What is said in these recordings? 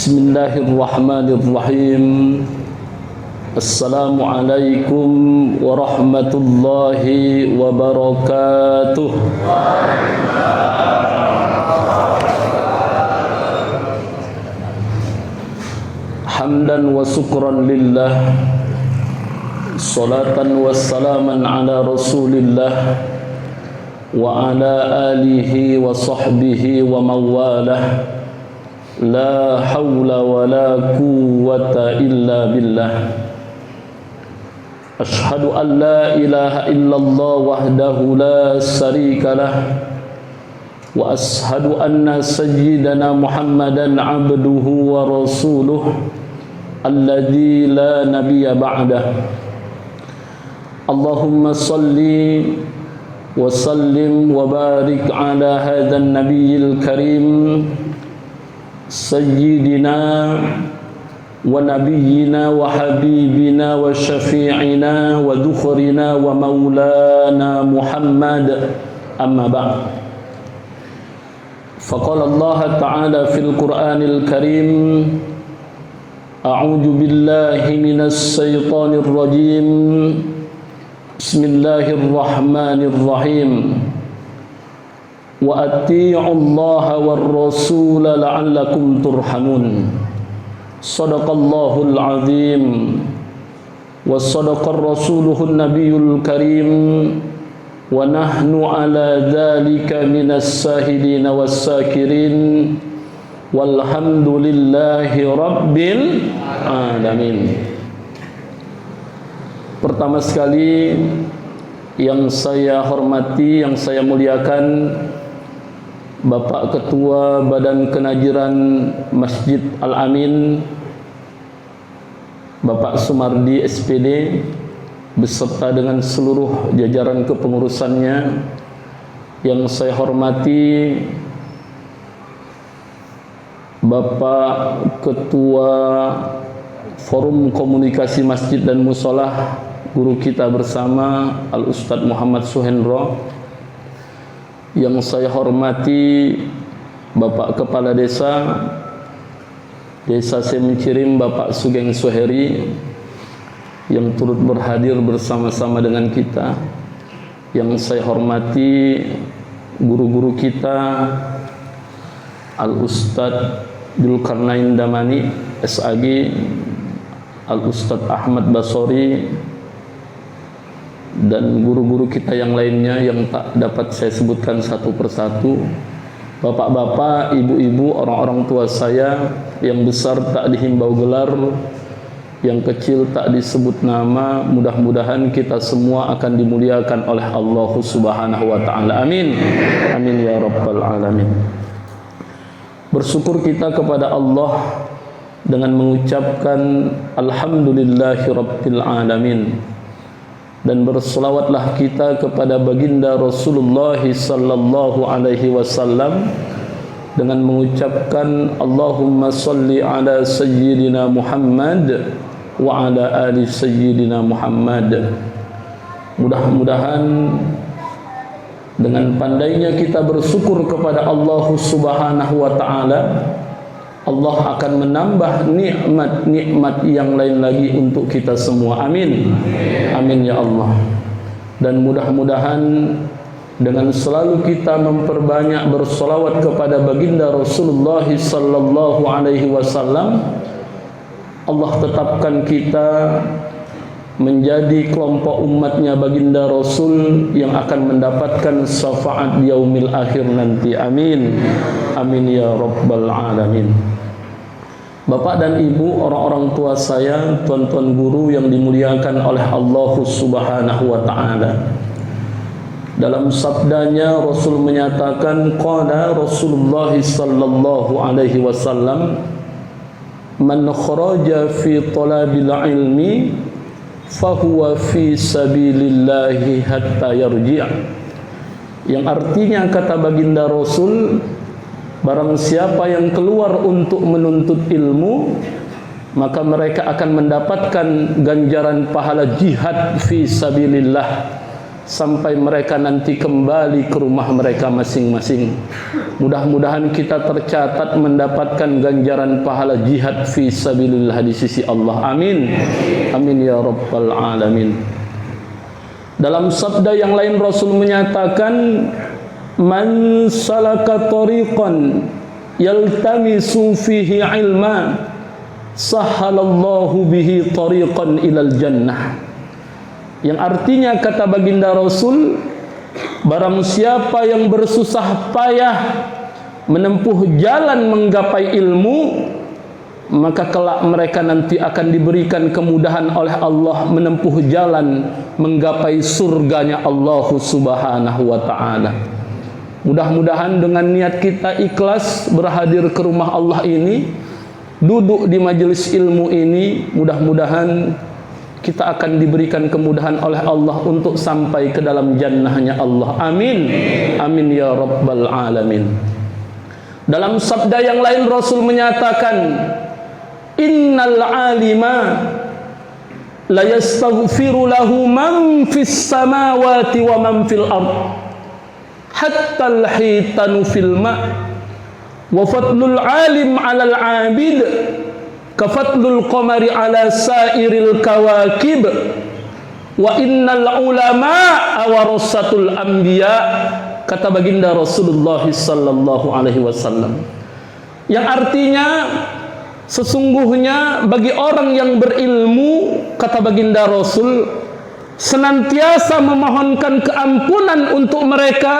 Bismillahirrahmanirrahim. Assalamualaikum warahmatullahi wabarakatuh. Hamdan wa syukran lillah, salatan wa salaman ala rasulillah wa ala alihi wa sahbihi wa mawalah. La hawla wa la quwwata illa billah. Ashhadu an la ilaha illallah wahdahu la sharika lah, wa ashhadu anna sayyidana Muhammadan abduhu wa rasuluh alladzi la nabiyya ba'dah. Allahumma salli wa sallim wa barik ala hadzal nabiyil karim sayyidina wa nabiyyina wa habibina wa syafi'ina wa dhukhrina wa maulana Muhammad, amma ba'd. Faqala Allah ta'ala fil Qur'anil Karim, a'udzu billahi minas syaitonir rajim. Bismillahirrahmanirrahim. Wa atii'u Allaha war rasula la'allakum turhamun. Shadaqallahul azim wa sadaqar rasuluhun nabiyul karim wa nahnu ala dzalika minas shahidin was sakirin walhamdulillahi rabbil alamin. Pertama sekali yang saya hormati, yang saya muliakan, Bapak Ketua Badan Kenajiran Masjid Al-Amin, Bapak Sumardi SPD, beserta dengan seluruh jajaran kepengurusannya. Yang saya hormati Bapak Ketua Forum Komunikasi Masjid dan Musholah, guru kita bersama Al-Ustadz Muhammad Suhendro. Yang saya hormati Bapak Kepala Desa Semencirim, Bapak Sugeng Suheri, yang turut berhadir bersama-sama dengan kita. Yang saya hormati guru-guru kita, Al-Ustadz Dzulkarnain Damani SAG, Al-Ustadz Ahmad Basori, dan guru-guru kita yang lainnya yang tak dapat saya sebutkan satu persatu. Bapak-bapak, ibu-ibu, orang-orang tua saya, yang besar tak dihimbau gelar, yang kecil tak disebut nama, mudah-mudahan kita semua akan dimuliakan oleh Allah Subhanahu wa ta'ala. Amin. Amin ya rabbal alamin. Bersyukur kita kepada Allah dengan mengucapkan alhamdulillahi rabbil alamin, dan berselawatlah kita kepada baginda Rasulullah sallallahu alaihi wasallam dengan mengucapkan Allahumma salli ala sayyidina Muhammad wa ala ali sayyidina Muhammad. Mudah-mudahan dengan pandainya kita bersyukur kepada Allah Subhanahu wa ta'ala, Allah akan menambah nikmat-nikmat yang lain lagi untuk kita semua. Amin. Amin ya Allah. Dan mudah-mudahan dengan selalu kita memperbanyak bersolawat kepada baginda Rasulullah sallallahu alaihi wasallam, Allah tetapkan kita menjadi kelompok umatnya baginda Rasul yang akan mendapatkan syafaat di yaumil akhir nanti. Amin. Amin ya rabbal alamin. Bapak dan ibu, orang-orang tua saya, tuan-tuan guru yang dimuliakan oleh Allah Subhanahu wa ta'ala. Dalam sabdanya Rasul menyatakan, qala Rasulullah sallallahu alaihi wasallam, man kharaja fi talabil ilmi fahuwa fi sabilillahi hatta yarji'. Yang artinya, kata baginda Rasul, barang siapa yang keluar untuk menuntut ilmu, maka mereka akan mendapatkan ganjaran pahala jihad fi sabilillah sampai mereka nanti kembali ke rumah mereka masing-masing. Mudah-mudahan kita tercatat mendapatkan ganjaran pahala jihad fi sabilillah di sisi Allah. Amin. Amin ya rabbal alamin. Dalam sabda yang lain Rasul menyatakan, man salaka tariqan yaltamisu fihi ilma sahhalallahu bihi tariqan ilal jannah. Yang artinya kata baginda Rasul, barang siapa yang bersusah payah menempuh jalan menggapai ilmu, maka kelak mereka nanti akan diberikan kemudahan oleh Allah menempuh jalan menggapai surganya Allah Subhanahu wa ta'ala. Mudah-mudahan dengan niat kita ikhlas berhadir ke rumah Allah ini, duduk di majelis ilmu ini, mudah-mudahan kita akan diberikan kemudahan oleh Allah untuk sampai ke dalam jannahnya Allah. Amin. Amin ya rabbal alamin. Dalam sabda yang lain Rasul menyatakan, innal alima la yastaghfiru lahu man fis samawati wa man fil ard hatta al-hitanu fil ma' wa fadlul alim 'alal 'abid kafadlul qamari 'ala sairil kawakib wa innal ulama warasatul anbiya, kata baginda Rasulullah sallallahu alaihi wasallam. Yang artinya sesungguhnya bagi orang yang berilmu, kata baginda Rasul, senantiasa memohonkan keampunan untuk mereka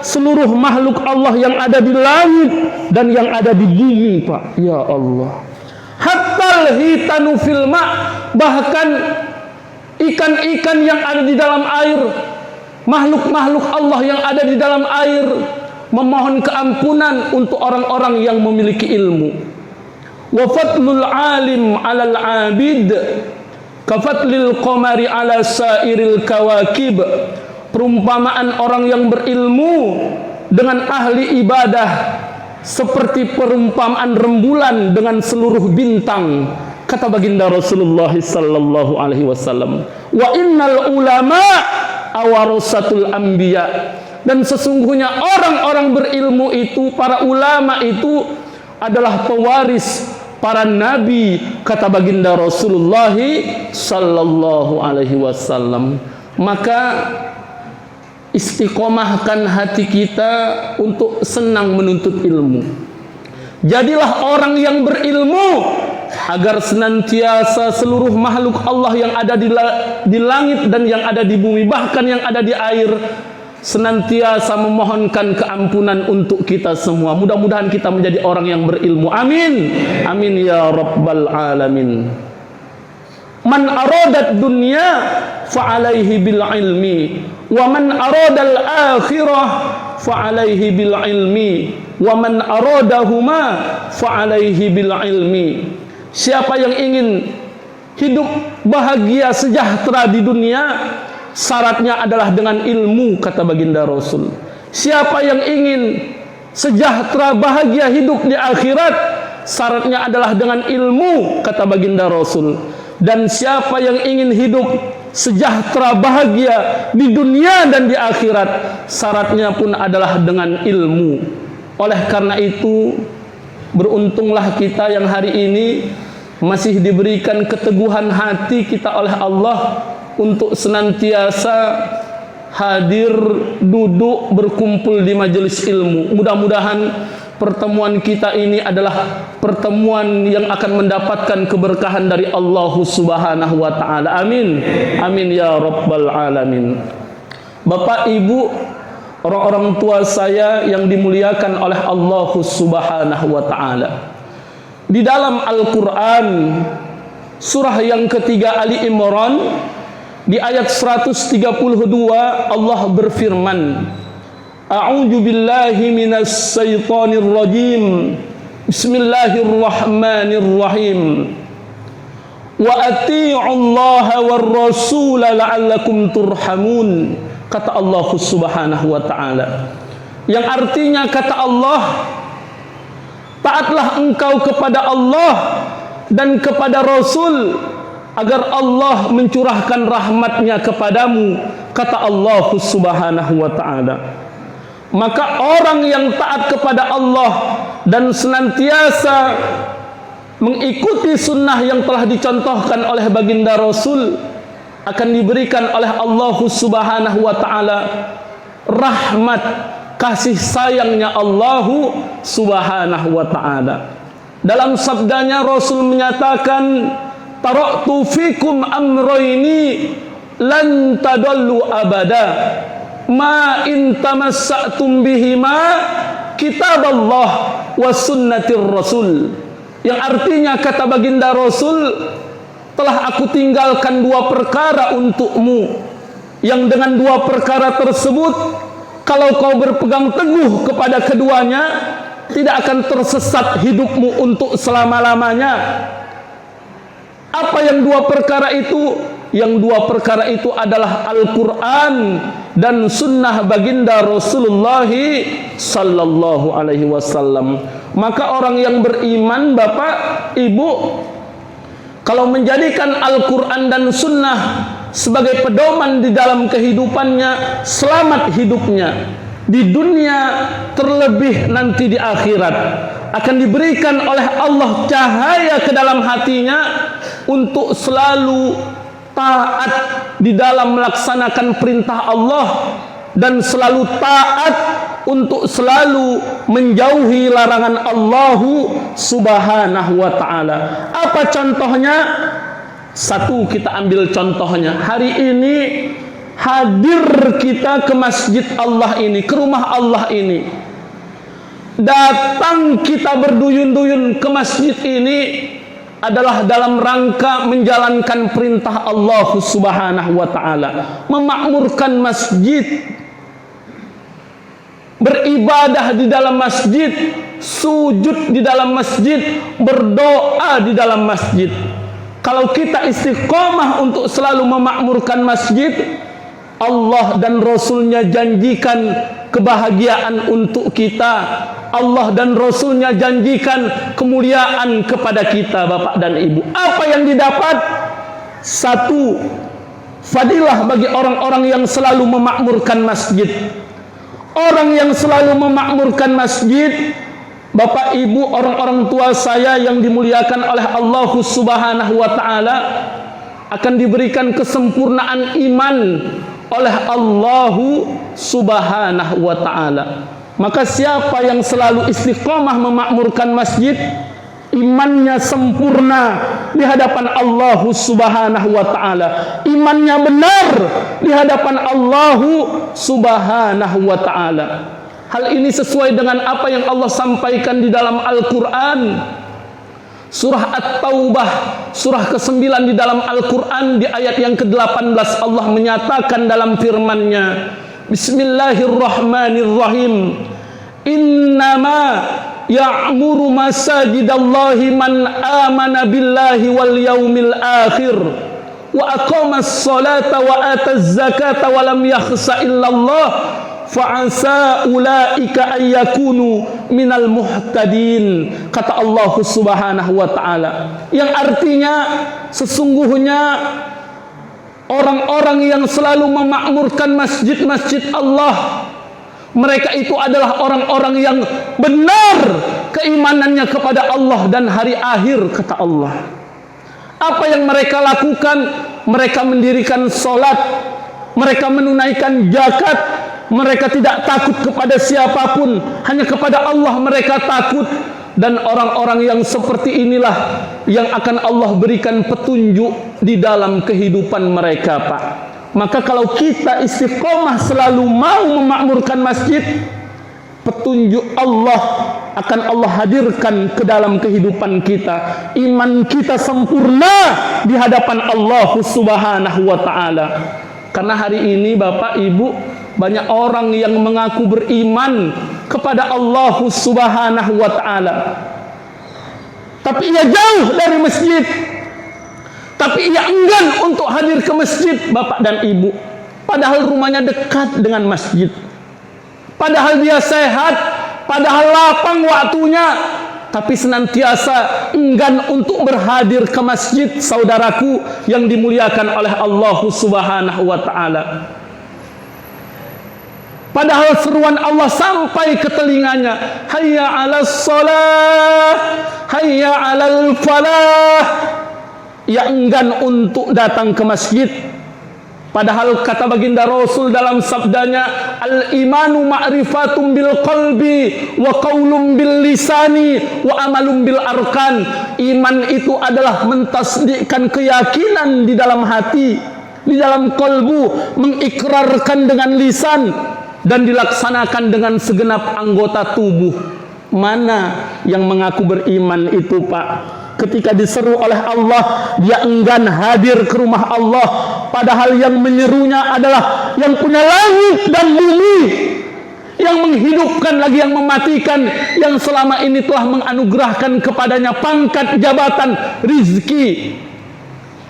seluruh makhluk Allah yang ada di langit dan yang ada di bumi, Pak. Ya Allah. Hatta hitanu fil ma', bahkan ikan-ikan yang ada di dalam air, makhluk-makhluk Allah yang ada di dalam air memohon keampunan untuk orang-orang yang memiliki ilmu. Wa fadlul alim 'alal 'abid kafatlil qamari 'ala sairil kawakib. Perumpamaan orang yang berilmu dengan ahli ibadah seperti perumpamaan rembulan dengan seluruh bintang, kata baginda Rasulullah sallallahu alaihi wasallam. Wa innal ulama awarasatul anbiya, dan sesungguhnya orang-orang berilmu itu, para ulama itu adalah pewaris para nabi, kata baginda Rasulullah sallallahu alaihi wasallam. Maka istiqomahkan hati kita untuk senang menuntut ilmu. Jadilah orang yang berilmu agar senantiasa seluruh makhluk Allah yang ada di langit dan yang ada di bumi, bahkan yang ada di air, senantiasa memohonkan keampunan untuk kita semua. Mudah-mudahan kita menjadi orang yang berilmu. Amin. Amin ya rabbal alamin. Man aradat dunya fa'alaihi bil ilmi wa man aradal akhirah fa'alaihi bil ilmi wa man aradahuma fa'alaihi bil ilmi. Siapa yang ingin hidup bahagia sejahtera di dunia, syaratnya adalah dengan ilmu, kata baginda Rasul. Siapa yang ingin sejahtera bahagia hidup di akhirat, syaratnya adalah dengan ilmu, kata baginda Rasul. Dan siapa yang ingin hidup sejahtera bahagia di dunia dan di akhirat, syaratnya pun adalah dengan ilmu. Oleh karena itu, beruntunglah kita yang hari ini masih diberikan keteguhan hati kita oleh Allah untuk senantiasa hadir, duduk, berkumpul di majelis ilmu. Mudah-mudahan pertemuan kita ini adalah pertemuan yang akan mendapatkan keberkahan dari Allah Subhanahu wa ta'ala. Amin. Amin ya rabbal alamin. Bapak, Ibu, orang-orang tua saya yang dimuliakan oleh Allah Subhanahu wa ta'ala, di dalam Al-Quran surah yang ketiga Ali Imran di ayat 132 Allah berfirman, A'udzu billahi minas syaitonir rajim. Bismillahirrahmanirrahim. Wa atii'ullaha war rasul la'allakum turhamun. Kata Allah Subhanahu wa ta'ala. Yang artinya kata Allah, taatlah engkau kepada Allah dan kepada Rasul agar Allah mencurahkan rahmatnya kepadamu kata Allah Subhanahu wa ta'ala. Maka orang yang taat kepada Allah dan senantiasa mengikuti sunnah yang telah dicontohkan oleh baginda Rasul akan diberikan oleh Allah Subhanahu wa ta'ala rahmat, kasih sayangnya Allah Subhanahu wa ta'ala. Dalam sabdanya Rasul menyatakan, taraktu fikum amroini lan tadallu abada ma in tamassa'tum bihima kitaballah wa sunnatir rasul. Yang artinya kata baginda Rasul, telah aku tinggalkan dua perkara untukmu, yang dengan dua perkara tersebut kalau kau berpegang teguh kepada keduanya, tidak akan tersesat hidupmu untuk selama-lamanya. Apa yang dua perkara itu? Yang dua perkara itu adalah Al-Quran dan sunnah baginda Rasulullah sallallahu alaihi wasallam. Maka orang yang beriman, Bapak, Ibu, kalau menjadikan Al-Quran dan sunnah sebagai pedoman di dalam kehidupannya, selamat hidupnya di dunia, terlebih nanti di akhirat, akan diberikan oleh Allah cahaya ke dalam hatinya untuk selalu taat di dalam melaksanakan perintah Allah dan selalu taat untuk selalu menjauhi larangan Allah Subhanahu wa ta'ala. Apa contohnya? Satu, kita ambil contohnya. Hari ini hadir kita ke masjid Allah ini, ke rumah Allah ini. Datang kita berduyun-duyun ke masjid ini adalah dalam rangka menjalankan perintah Allah Subhanahu wa ta'ala, memakmurkan masjid, beribadah di dalam masjid, sujud di dalam masjid, berdoa di dalam masjid. Kalau kita istiqomah untuk selalu memakmurkan masjid, Allah dan Rasulnya janjikan kebahagiaan untuk kita. Allah dan Rasulnya janjikan kemuliaan kepada kita, Bapak dan Ibu. Apa yang didapat? Satu, fadilah bagi orang-orang yang selalu memakmurkan masjid. Orang yang selalu memakmurkan masjid, Bapak Ibu, orang-orang tua saya yang dimuliakan oleh Allah Subhanahu wa ta'ala, akan diberikan kesempurnaan iman oleh Allah Subhanahu wa ta'ala. Maka siapa yang selalu istiqomah memakmurkan masjid, imannya sempurna di hadapan Allah Subhanahu wa ta'ala, imannya benar di hadapan Allah Subhanahu wa ta'ala. Hal ini sesuai dengan apa yang Allah sampaikan di dalam Al-Quran. Surah At-Taubah, surah ke-9 di dalam Al-Quran, di ayat yang ke-18 Allah menyatakan dalam firman-Nya, Bismillahirrahmanirrahim, Innama ya'muru masajidallahi man amana billahi wal yaumil akhir wa aqamas salata wa ataz zakata wa lam yakhsha illallah fa'asa ulaika ayyakunu minal muhtadin. Kata Allah Subhanahu wa ta'ala, yang artinya sesungguhnya orang-orang yang selalu memakmurkan masjid-masjid Allah, mereka itu adalah orang-orang yang benar keimanannya kepada Allah dan hari akhir, kata Allah. Apa yang mereka lakukan? Mereka mendirikan salat, mereka menunaikan zakat, mereka tidak takut kepada siapapun, hanya kepada Allah mereka takut. Dan orang-orang yang seperti inilah yang akan Allah berikan petunjuk di dalam kehidupan mereka, Pak. Maka kalau kita istiqomah selalu mau memakmurkan masjid, petunjuk Allah akan Allah hadirkan ke dalam kehidupan kita. Iman kita sempurna di hadapan Allah Subhanahu wa ta'ala. Karena hari ini Bapak Ibu, banyak orang yang mengaku beriman kepada Allah Subhanahu wa ta'ala, tapi ia jauh dari masjid, tapi ia enggan untuk hadir ke masjid, Bapak dan Ibu. Padahal rumahnya dekat dengan masjid, padahal dia sehat, padahal lapang waktunya, tapi senantiasa enggan untuk berhadir ke masjid. Saudaraku yang dimuliakan oleh Allah Subhanahu wa ta'ala, Padahal seruan Allah sampai ke telinganya. Hayya 'alas shalah, hayya 'alal falah. Ia enggan untuk datang ke masjid. Padahal kata baginda Rasul dalam sabdanya, al-imanu ma'rifatum bil qalbi wa qaulum bil lisani wa amalum bil arkan. Iman itu adalah mentasdikkan keyakinan di dalam hati, di dalam kalbu, mengikrarkan dengan lisan, dan dilaksanakan dengan segenap anggota tubuh. Mana yang mengaku beriman itu, Pak? Ketika diseru oleh Allah, dia enggan hadir ke rumah Allah, padahal yang menyerunya adalah yang punya langit dan bumi, yang menghidupkan lagi yang mematikan, yang selama ini telah menganugerahkan kepadanya pangkat, jabatan, rizki.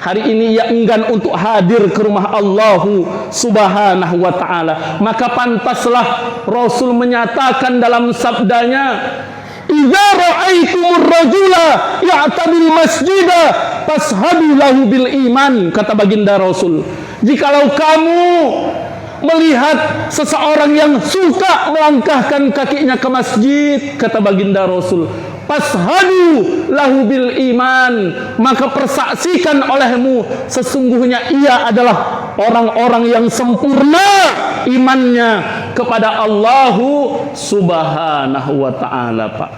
Hari ini ia enggan untuk hadir ke rumah Allah Subhanahu wa ta'ala. Maka pantaslah Rasul menyatakan dalam sabdanya, idza ra'aitumur rajula ya'tabil masjida fashhadu lahu bil iman. Kata baginda Rasul, jikalau kamu melihat seseorang yang suka melangkahkan kakinya ke masjid, kata baginda Rasul, fashhadu lahu bil iman, maka persaksikan olehmu sesungguhnya ia adalah orang-orang yang sempurna imannya kepada Allah Subhanahu wa ta'ala, Pak.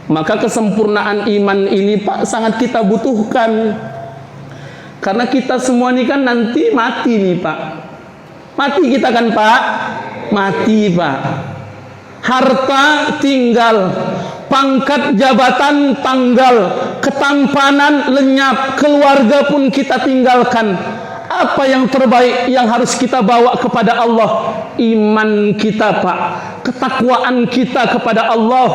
Maka kesempurnaan iman ini, Pak, sangat kita butuhkan. Karena kita semua ini kan nanti mati nih, Pak. Mati kita kan, Pak? Mati, Pak. Harta tinggal, pangkat jabatan tanggal, ketampanan lenyap, keluarga pun kita tinggalkan. Apa yang terbaik yang harus kita bawa kepada Allah? Iman kita, Pak. Ketakwaan kita kepada Allah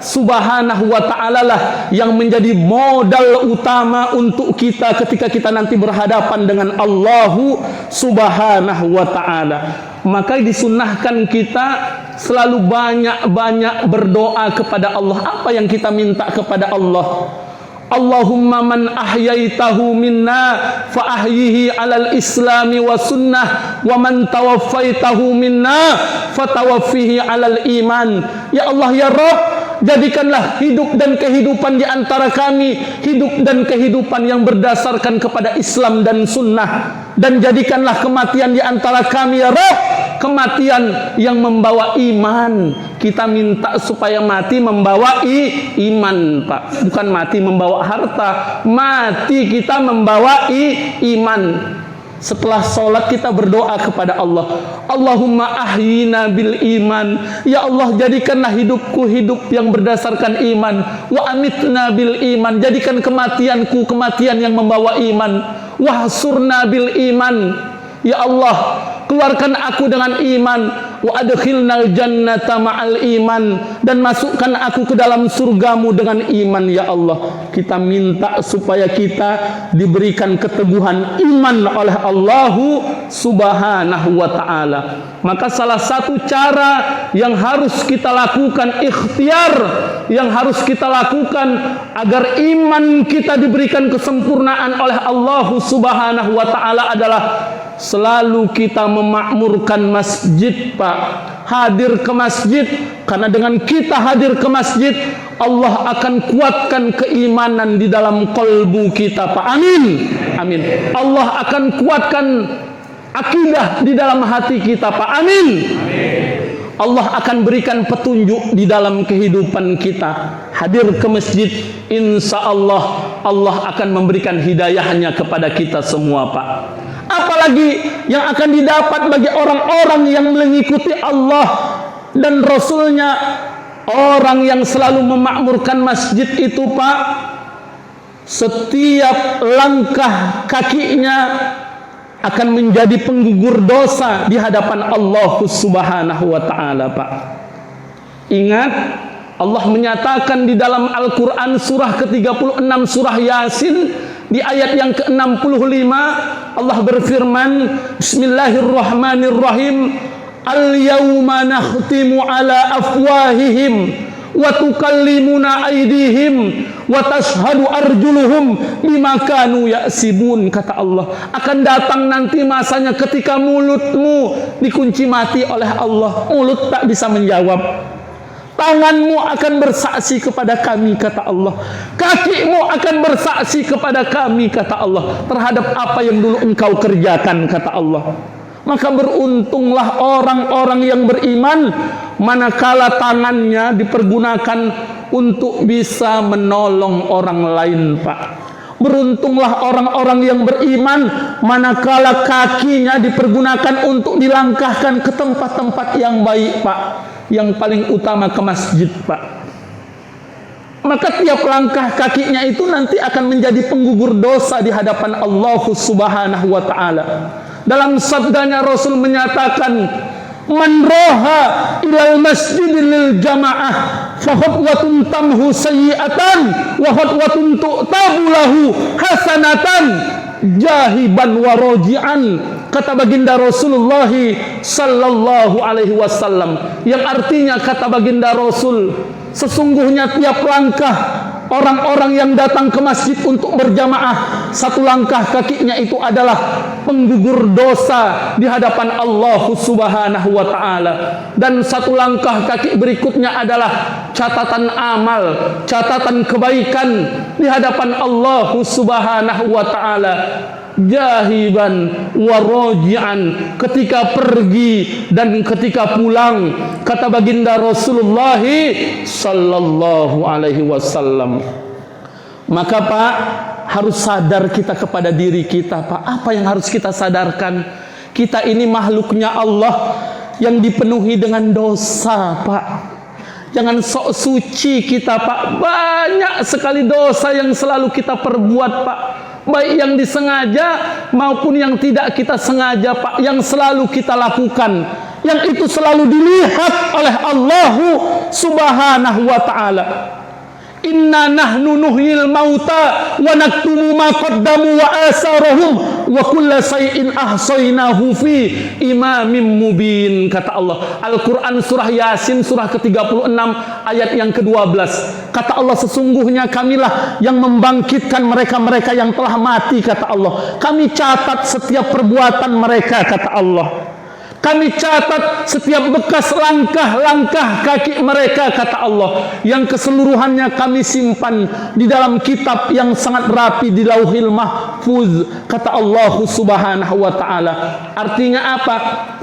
Subhanahu wa ta'ala lah yang menjadi modal utama untuk kita ketika kita nanti berhadapan dengan Allah Subhanahu wa ta'ala. Maka disunnahkan kita selalu banyak-banyak berdoa kepada Allah. Apa yang kita minta kepada Allah? Allahumma man ahyaitahu minna fa ahyihi alal islami wa sunnah wa man tawaffaitahu minna fa tawaffihi alal iman. Ya Allah, ya Rabb, jadikanlah hidup dan kehidupan di antara kami hidup dan kehidupan yang berdasarkan kepada Islam dan sunnah, dan jadikanlah kematian di antara kami, ya Rabb, kematian yang membawa iman. Kita minta supaya mati membawa iman, Pak. Bukan mati membawa harta. Mati kita membawa iman. Setelah sholat kita berdoa kepada Allah, Allahumma ahyina bil iman. Ya Allah, jadikanlah hidupku hidup yang berdasarkan iman. Wa amitna bil iman. Jadikan kematianku kematian yang membawa iman. Wahsurna bil iman. Ya Allah, keluarkan aku dengan iman. Wa adkhilnal jannata ma'al iman, dan masukkan aku ke dalam surgamu dengan iman, ya Allah. Kita minta supaya kita diberikan keteguhan iman oleh Allah Subhanahu wa ta'ala. Maka salah satu cara yang harus kita lakukan, ikhtiar yang harus kita lakukan agar iman kita diberikan kesempurnaan oleh Allah Subhanahu wa ta'ala adalah selalu kita memakmurkan masjid, Pak. Hadir ke masjid, karena dengan kita hadir ke masjid, Allah akan kuatkan keimanan di dalam kalbu kita, Pak. Amin. Amin. Allah akan kuatkan akidah di dalam hati kita, Pak. Amin. Allah akan berikan petunjuk di dalam kehidupan kita. Hadir ke masjid, insya Allah Allah akan memberikan hidayahnya kepada kita semua, Pak. Apalagi yang akan didapat bagi orang-orang yang mengikuti Allah dan Rasulnya. Orang yang selalu memakmurkan masjid itu, Pak, setiap langkah kakinya akan menjadi penggugur dosa di hadapan Allah Subhanahu wa ta'ala, Pak. Ingat, Allah menyatakan di dalam Al-Quran surah ke-36 surah Yasin di ayat yang ke-65, Allah berfirman, Bismillahirrahmanirrahim, Al-yawma nakhtimu ala afwahihim wa tukallimuna aydihim wa tashhadu arjuluhum bima kanu yaksibun. Kata Allah, akan datang nanti masanya ketika mulutmu dikunci mati oleh Allah, mulut tak bisa menjawab. Tanganmu akan bersaksi kepada kami, kata Allah. Kakimu akan bersaksi kepada kami, kata Allah, terhadap apa yang dulu engkau kerjakan, kata Allah. Maka beruntunglah orang-orang yang beriman manakala tangannya dipergunakan untuk bisa menolong orang lain, Pak. Beruntunglah orang-orang yang beriman manakala kakinya dipergunakan untuk dilangkahkan ke tempat-tempat yang baik, Pak. Yang paling utama ke masjid, Pak. Maka tiap langkah kakinya itu nanti akan menjadi penggugur dosa di hadapan Allah Subhanahu wa ta'ala. Dalam sabdanya Rasul menyatakan, man roha ilal masjidil lil jamaah fa khutwatun tamhu sayyi'atan wa khutwatun tu'tabu lahu hasanatan jahiban wa roji'an. Kata baginda Rasulullah sallallahu alaihi wasallam, yang artinya kata baginda Rasul, sesungguhnya tiap langkah orang-orang yang datang ke masjid untuk berjamaah, satu langkah kakinya itu adalah penggugur dosa di hadapan Allah Subhanahu wa ta'ala. Dan satu langkah kaki berikutnya adalah catatan amal, catatan kebaikan di hadapan Allah Subhanahu wa ta'ala. Jahiban warojian, ketika pergi dan ketika pulang, kata baginda Rasulullah sallallahu alaihi wasallam. Maka Pak, harus sadar kita kepada diri kita, Pak. Apa yang harus kita sadarkan? Kita ini makhluknya Allah yang dipenuhi dengan dosa, Pak. Jangan sok suci kita, Pak. Banyak sekali dosa yang selalu kita perbuat, Pak. Baik yang disengaja maupun yang tidak kita sengaja, Pak, yang selalu kita lakukan, yang itu selalu dilihat oleh Allah Subhanahu wa ta'ala. Inna nahnu nuhyil mauta wa naktumu ma qaddamu wa asarahum wa kulla shay'in ahsaynahu fi imamin mubin. Kata Allah, Al-Quran surah Yasin surah ke-36 ayat yang ke-12. Kata Allah, sesungguhnya kamilah yang membangkitkan mereka-mereka yang telah mati, kata Allah. Kami catat setiap perbuatan mereka, kata Allah. Kami catat setiap bekas langkah-langkah kaki mereka, kata Allah, yang keseluruhannya kami simpan di dalam kitab yang sangat rapi di Lauhil Mahfuz, kata Allah Subhanahu wa ta'ala. Artinya apa?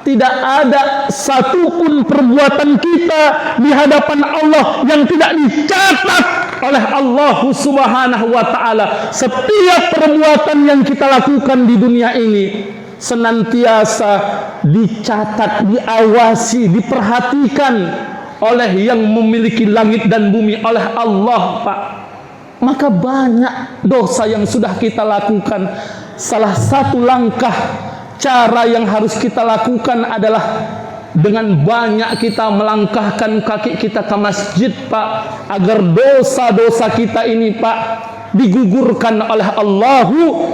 Tidak ada satupun perbuatan kita di hadapan Allah yang tidak dicatat oleh Allah Subhanahu wa ta'ala. Setiap perbuatan yang kita lakukan di dunia ini senantiasa dicatat, diawasi, diperhatikan oleh yang memiliki langit dan bumi, oleh Allah, Pak. Maka banyak dosa yang sudah kita lakukan. Salah satu langkah cara yang harus kita lakukan adalah dengan banyak kita melangkahkan kaki kita ke masjid, Pak, agar dosa-dosa kita ini, Pak, digugurkan oleh Allah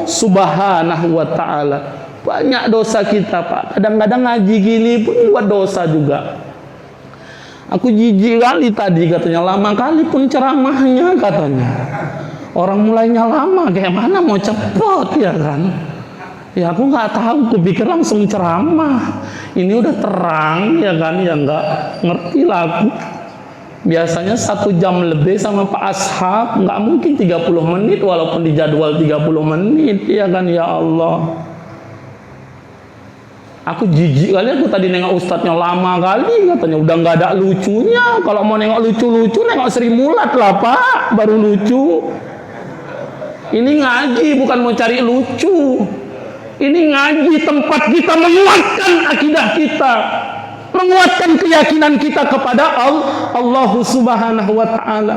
Subhanahu wa ta'ala. Banyak dosa kita, Pak. Kadang-kadang ngaji gini pun buat dosa juga. Aku jijik kali tadi katanya, lama kali pun ceramahnya katanya. Orang mulainya lama, kayak mana mau cepet ya kan? Ya aku nggak tahu, aku pikir langsung ceramah. Ini udah terang ya kan, ya nggak ngerti lah aku. Biasanya 1 jam lebih sama Pak Ashab, nggak mungkin 30 menit walaupun di jadwal 30 menit ya kan, ya Allah. Aku jijik kali, aku tadi nengok ustadznya lama kali, katanya udah nggak ada lucunya. Kalau mau nengok lucu-lucu, nengok Sri Mulat lah, Pak, baru lucu. Ini ngaji bukan mau cari lucu. Ini ngaji tempat kita menguatkan akidah kita, menguatkan keyakinan kita kepada Allah Subhanahu wa ta'ala.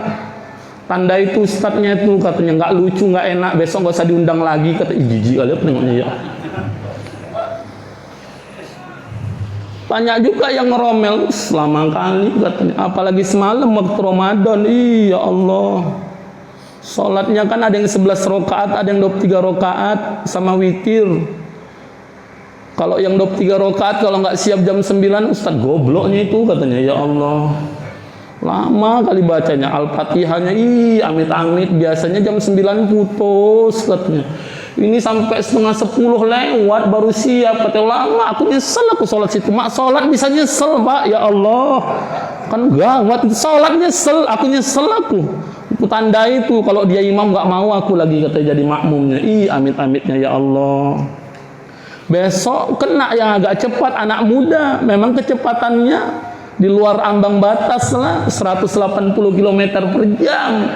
Tanda itu ustadznya itu katanya nggak lucu, nggak enak, besok nggak usah diundang lagi. Kata jijik kali nengoknya ya. Banyak juga yang ngeromel selama kali katanya, apalagi semalam waktu Ramadan. Iya Allah, sholatnya kan ada yang 11 rakaat, ada yang 23 rakaat sama witir. Kalau yang 23 rakaat kalau nggak siap jam 9, Ustaz gobloknya itu katanya, ya Allah. Lama kali bacanya Al-Fatihahnya, amit-amit biasanya jam 9 putus katanya. Ini sampai setengah 10 lewat baru siap katanya. Lama, aku nyesel aku sholat situ. Mak sholat bisa nyesel Pak, ya Allah. Kan gawat itu sholat nyesel, aku nyesel aku. Aku tandai itu kalau dia imam nggak mau aku lagi katanya jadi makmumnya. Amit-amitnya ya Allah. Besok kena yang agak cepat anak muda, memang kecepatannya di luar ambang batas lah 180 km per jam.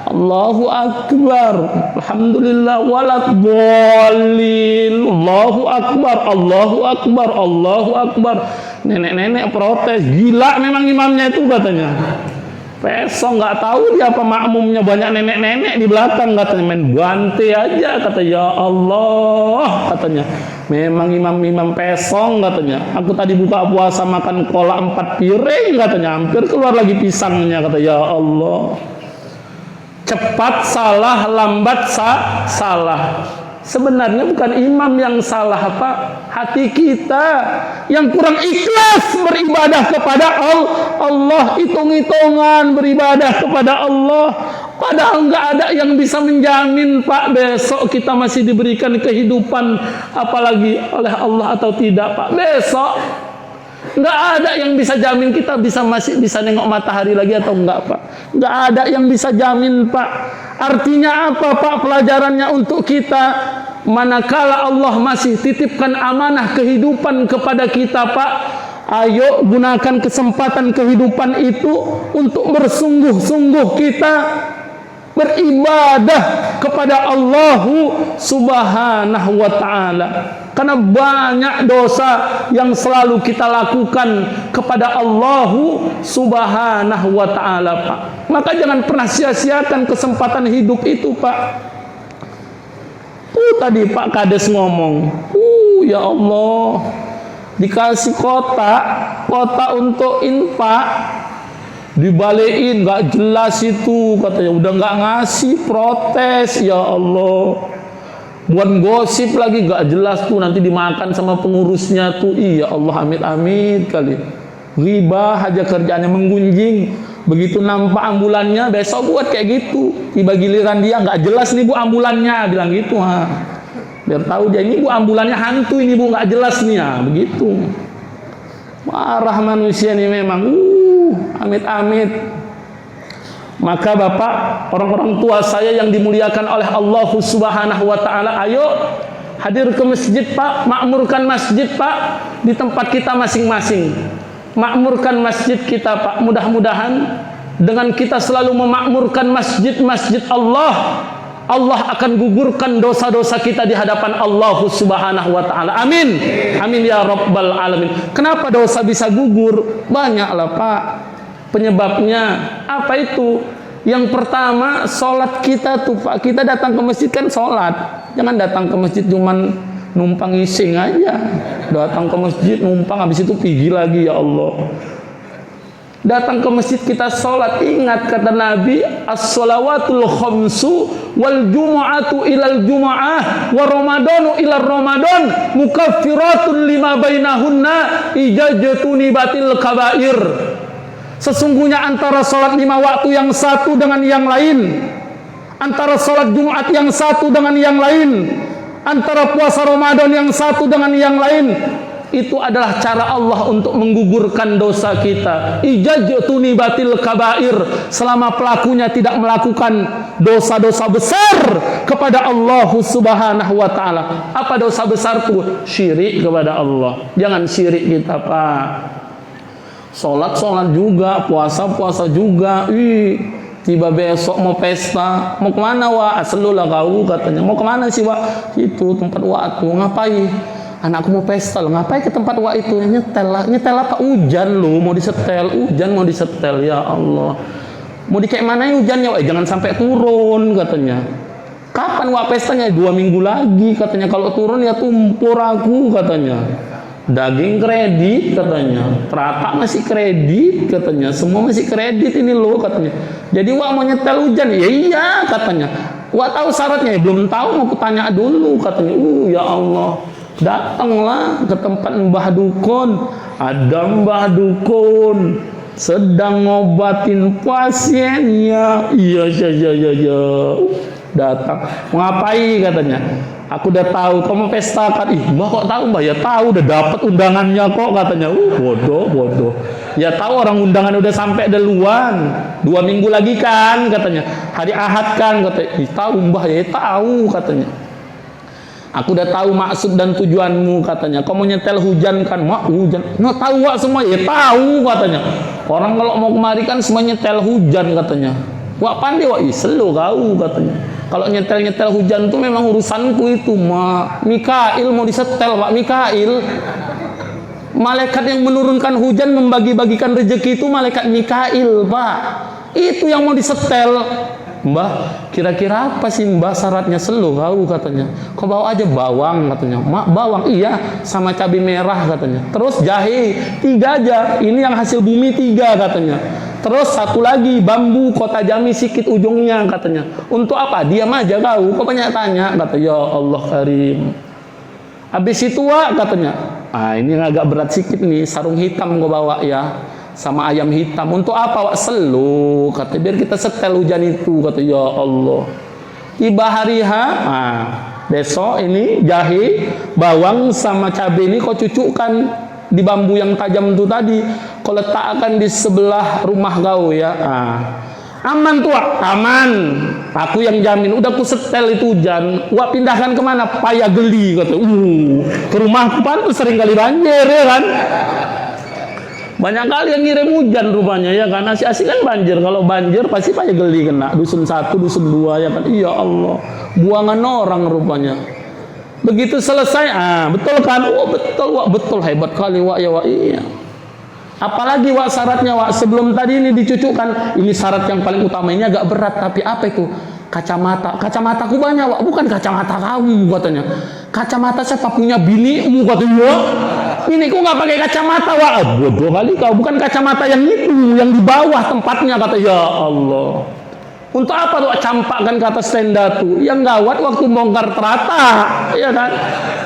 Allahu Akbar, alhamdulillah, waladhdallin, Allahu Akbar, Allahu Akbar, Allahu Akbar. Nenek-nenek protes, gila memang imamnya itu katanya. Pesong, nggak tahu dia apa makmumnya, banyak nenek-nenek di belakang katanya, main bante aja kata. Ya Allah katanya, memang imam-imam pesong katanya. Aku tadi buka puasa makan kolak 4 piring katanya, hampir keluar lagi pisangnya kata. Ya Allah, cepat salah, lambat salah. Sebenarnya bukan imam yang salah, Pak. Hati kita yang kurang ikhlas beribadah kepada Allah, hitung-hitungan beribadah kepada Allah. Padahal nggak ada yang bisa menjamin, Pak, besok kita masih diberikan kehidupan, apalagi oleh Allah atau tidak, Pak. Besok nggak ada yang bisa jamin kita masih bisa nengok matahari lagi atau enggak, Pak. Nggak ada yang bisa jamin, Pak. Artinya apa, Pak? Pelajarannya untuk kita, manakala Allah masih titipkan amanah kehidupan kepada kita, Pak, ayo gunakan kesempatan kehidupan itu untuk bersungguh-sungguh kita beribadah kepada Allah Subhanahu wa ta'ala. Karena banyak dosa yang selalu kita lakukan kepada Allah Subhanahu wa ta'ala, Pak. Maka jangan pernah sia-siakan kesempatan hidup itu, Pak. Tadi Pak Kades ngomong, ya Allah, dikasih kota untuk infak, dibalikin nggak jelas itu katanya, udah nggak ngasih, protes. Ya Allah, buat gosip lagi nggak jelas tuh, nanti dimakan sama pengurusnya tuh. Iya Allah, amit-amit kali. Riba aja kerjaannya, menggunjing. Begitu nampak ambulannya, besok buat kayak gitu. Tiba giliran dia nggak jelas nih Bu ambulannya, bilang gitu. Biar tahu dia, ini Bu ambulannya hantu, ini Bu nggak jelas nih ya, begitu. Marah manusia ini memang. Amit-amit. Maka Bapak, orang-orang tua saya yang dimuliakan oleh Allah Subhanahu wa ta'ala, ayo hadir ke masjid, Pak. Makmurkan masjid, Pak, di tempat kita masing-masing. Makmurkan masjid kita, Pak. Mudah-mudahan dengan kita selalu memakmurkan masjid-masjid Allah, Allah akan gugurkan dosa-dosa kita di hadapan Allah Subhanahu wa ta'ala. Amin. Amin ya rabbal alamin. Kenapa dosa bisa gugur? Banyaklah, Pak, penyebabnya. Apa itu? Yang pertama, sholat kita tuh, Pak. Kita datang ke masjid kan sholat. Jangan datang ke masjid cuman numpang ising aja. Datang ke masjid numpang, habis itu pergi lagi. Ya Allah, datang ke masjid kita sholat. Ingat kata Nabi, as-shalawatul khamsu wal jumu'atu ilal jumu'ah wa ramadanu ilal ramadan mukaffiratun lima bainahunna ijajatuni batil kabair. Sesungguhnya antara sholat 5 waktu yang satu dengan yang lain, antara sholat Jumat yang satu dengan yang lain, antara puasa Ramadan yang satu dengan yang lain, itu adalah cara Allah untuk menggugurkan dosa kita. Ijajatuni batil kabair, selama pelakunya tidak melakukan dosa-dosa besar kepada Allah Subhanahu wa ta'ala. Apa dosa besar itu? Syirik kepada Allah. Jangan syirik kita, Pak. Sholat juga, puasa juga. Tiba besok mau pesta, mau kemana Wak? Selulah kau katanya. Mau kemana sih Wak? Itu tempat Wak tuh. Ngapain? Anakku mau pesta loh. Ngapain ke tempat Wak itu? Nyetel apa? Hujan loh, mau disetel. Hujan mau disetel. Ya Allah, mau di kayak mana hujannya Wak? Jangan sampai turun katanya. Kapan Wak pestanya? 2 minggu lagi katanya. Kalau turun ya tumpur aku katanya. Daging kredit katanya, teratak masih kredit katanya, semua masih kredit ini loh katanya. Jadi Wak mau nyetel hujan? Ya iya katanya. Wak tahu syaratnya? Ya, belum tahu, mau kutanya dulu katanya. Ya Allah, datanglah ke tempat Mbah Dukun. Ada Mbah Dukun sedang ngobatin pasiennya. Iya. Datang, mau ngapain katanya? Aku udah tahu kamu pesta kan. Ih, Mbak kok tahu Mbak? Ya tahu, udah dapat undangannya kok katanya. Bodoh. Ya tahu orang undangan udah sampai duluan. 2 minggu lagi kan katanya. Hari Ahad kan katanya. Ih, tahu Mbak? Ya tahu katanya. Aku udah tahu maksud dan tujuanmu katanya. Kamu nyetel hujan kan? Mak, hujan. Nggak tahu Wak semua. Ya tahu katanya. Orang kalau mau kemari kan semua nyetel hujan katanya. Wak pandai Wak, selo kau katanya. Kalau nyetel hujan tuh memang urusanku itu, Mak. Mikail mau disetel, Pak. Mikail. Malaikat yang menurunkan hujan membagi-bagikan rezeki itu malaikat Mikail, Pak. Itu yang mau disetel. Mbah, kira-kira apa sih Mbah syaratnya? Selo kau katanya. Kau bawa aja bawang katanya. Mak, bawang iya, sama cabai merah katanya. Terus jahe 3 aja. Ini yang hasil bumi 3 katanya. Terus 1 lagi bambu kota Jami sikit ujungnya katanya. Untuk apa? Diam aja kau banyak tanya kata. Ya Allah Karim. Habis itu Wak katanya. Ini yang agak berat sikit nih, sarung hitam kau bawa ya. Sama ayam hitam. Untuk apa Wak? Selo kata, biar kita setel hujan itu kata. Ya Allah. Tiba hari H, besok ini jahe, bawang sama cabai ini kau cucukkan di bambu yang tajam itu tadi, kau letakkan di sebelah rumah kau ya. Aman tuh Wak, aman. Aku yang jamin. Udah ku setel itu hujan. Wak pindahkan kemana? Paya Geli kata. Ke rumahku pantas sering kali banjir ya kan. Banyak kali yang ngirim hujan rupanya ya kan. Asik-asik kan banjir. Kalau banjir pasti Paya Geli kena. Dusun 1, dusun 2 ya kan. Iya Allah. Buangan orang rupanya. Begitu selesai, betul kan? Betul Wak, betul, hebat kali Wak ya Wak. Iya. Apalagi Wak syaratnya Wak, sebelum tadi ini dicucukkan, ini syarat yang paling utama, ini agak berat, tapi apa itu? Kacamata. Kacamataku banyak Wak, bukan kacamata kamu katanya. Kacamata siapa punya binimu katanya. Biniku nggak pakai kacamata Wak. Bodoh kali kau, bukan kacamata yang itu, yang di bawah tempatnya kata. Ya Allah. Untuk apa tuh campakkan ke atas tenda tuh? Yang gawat waktu bongkar terata, ya kan?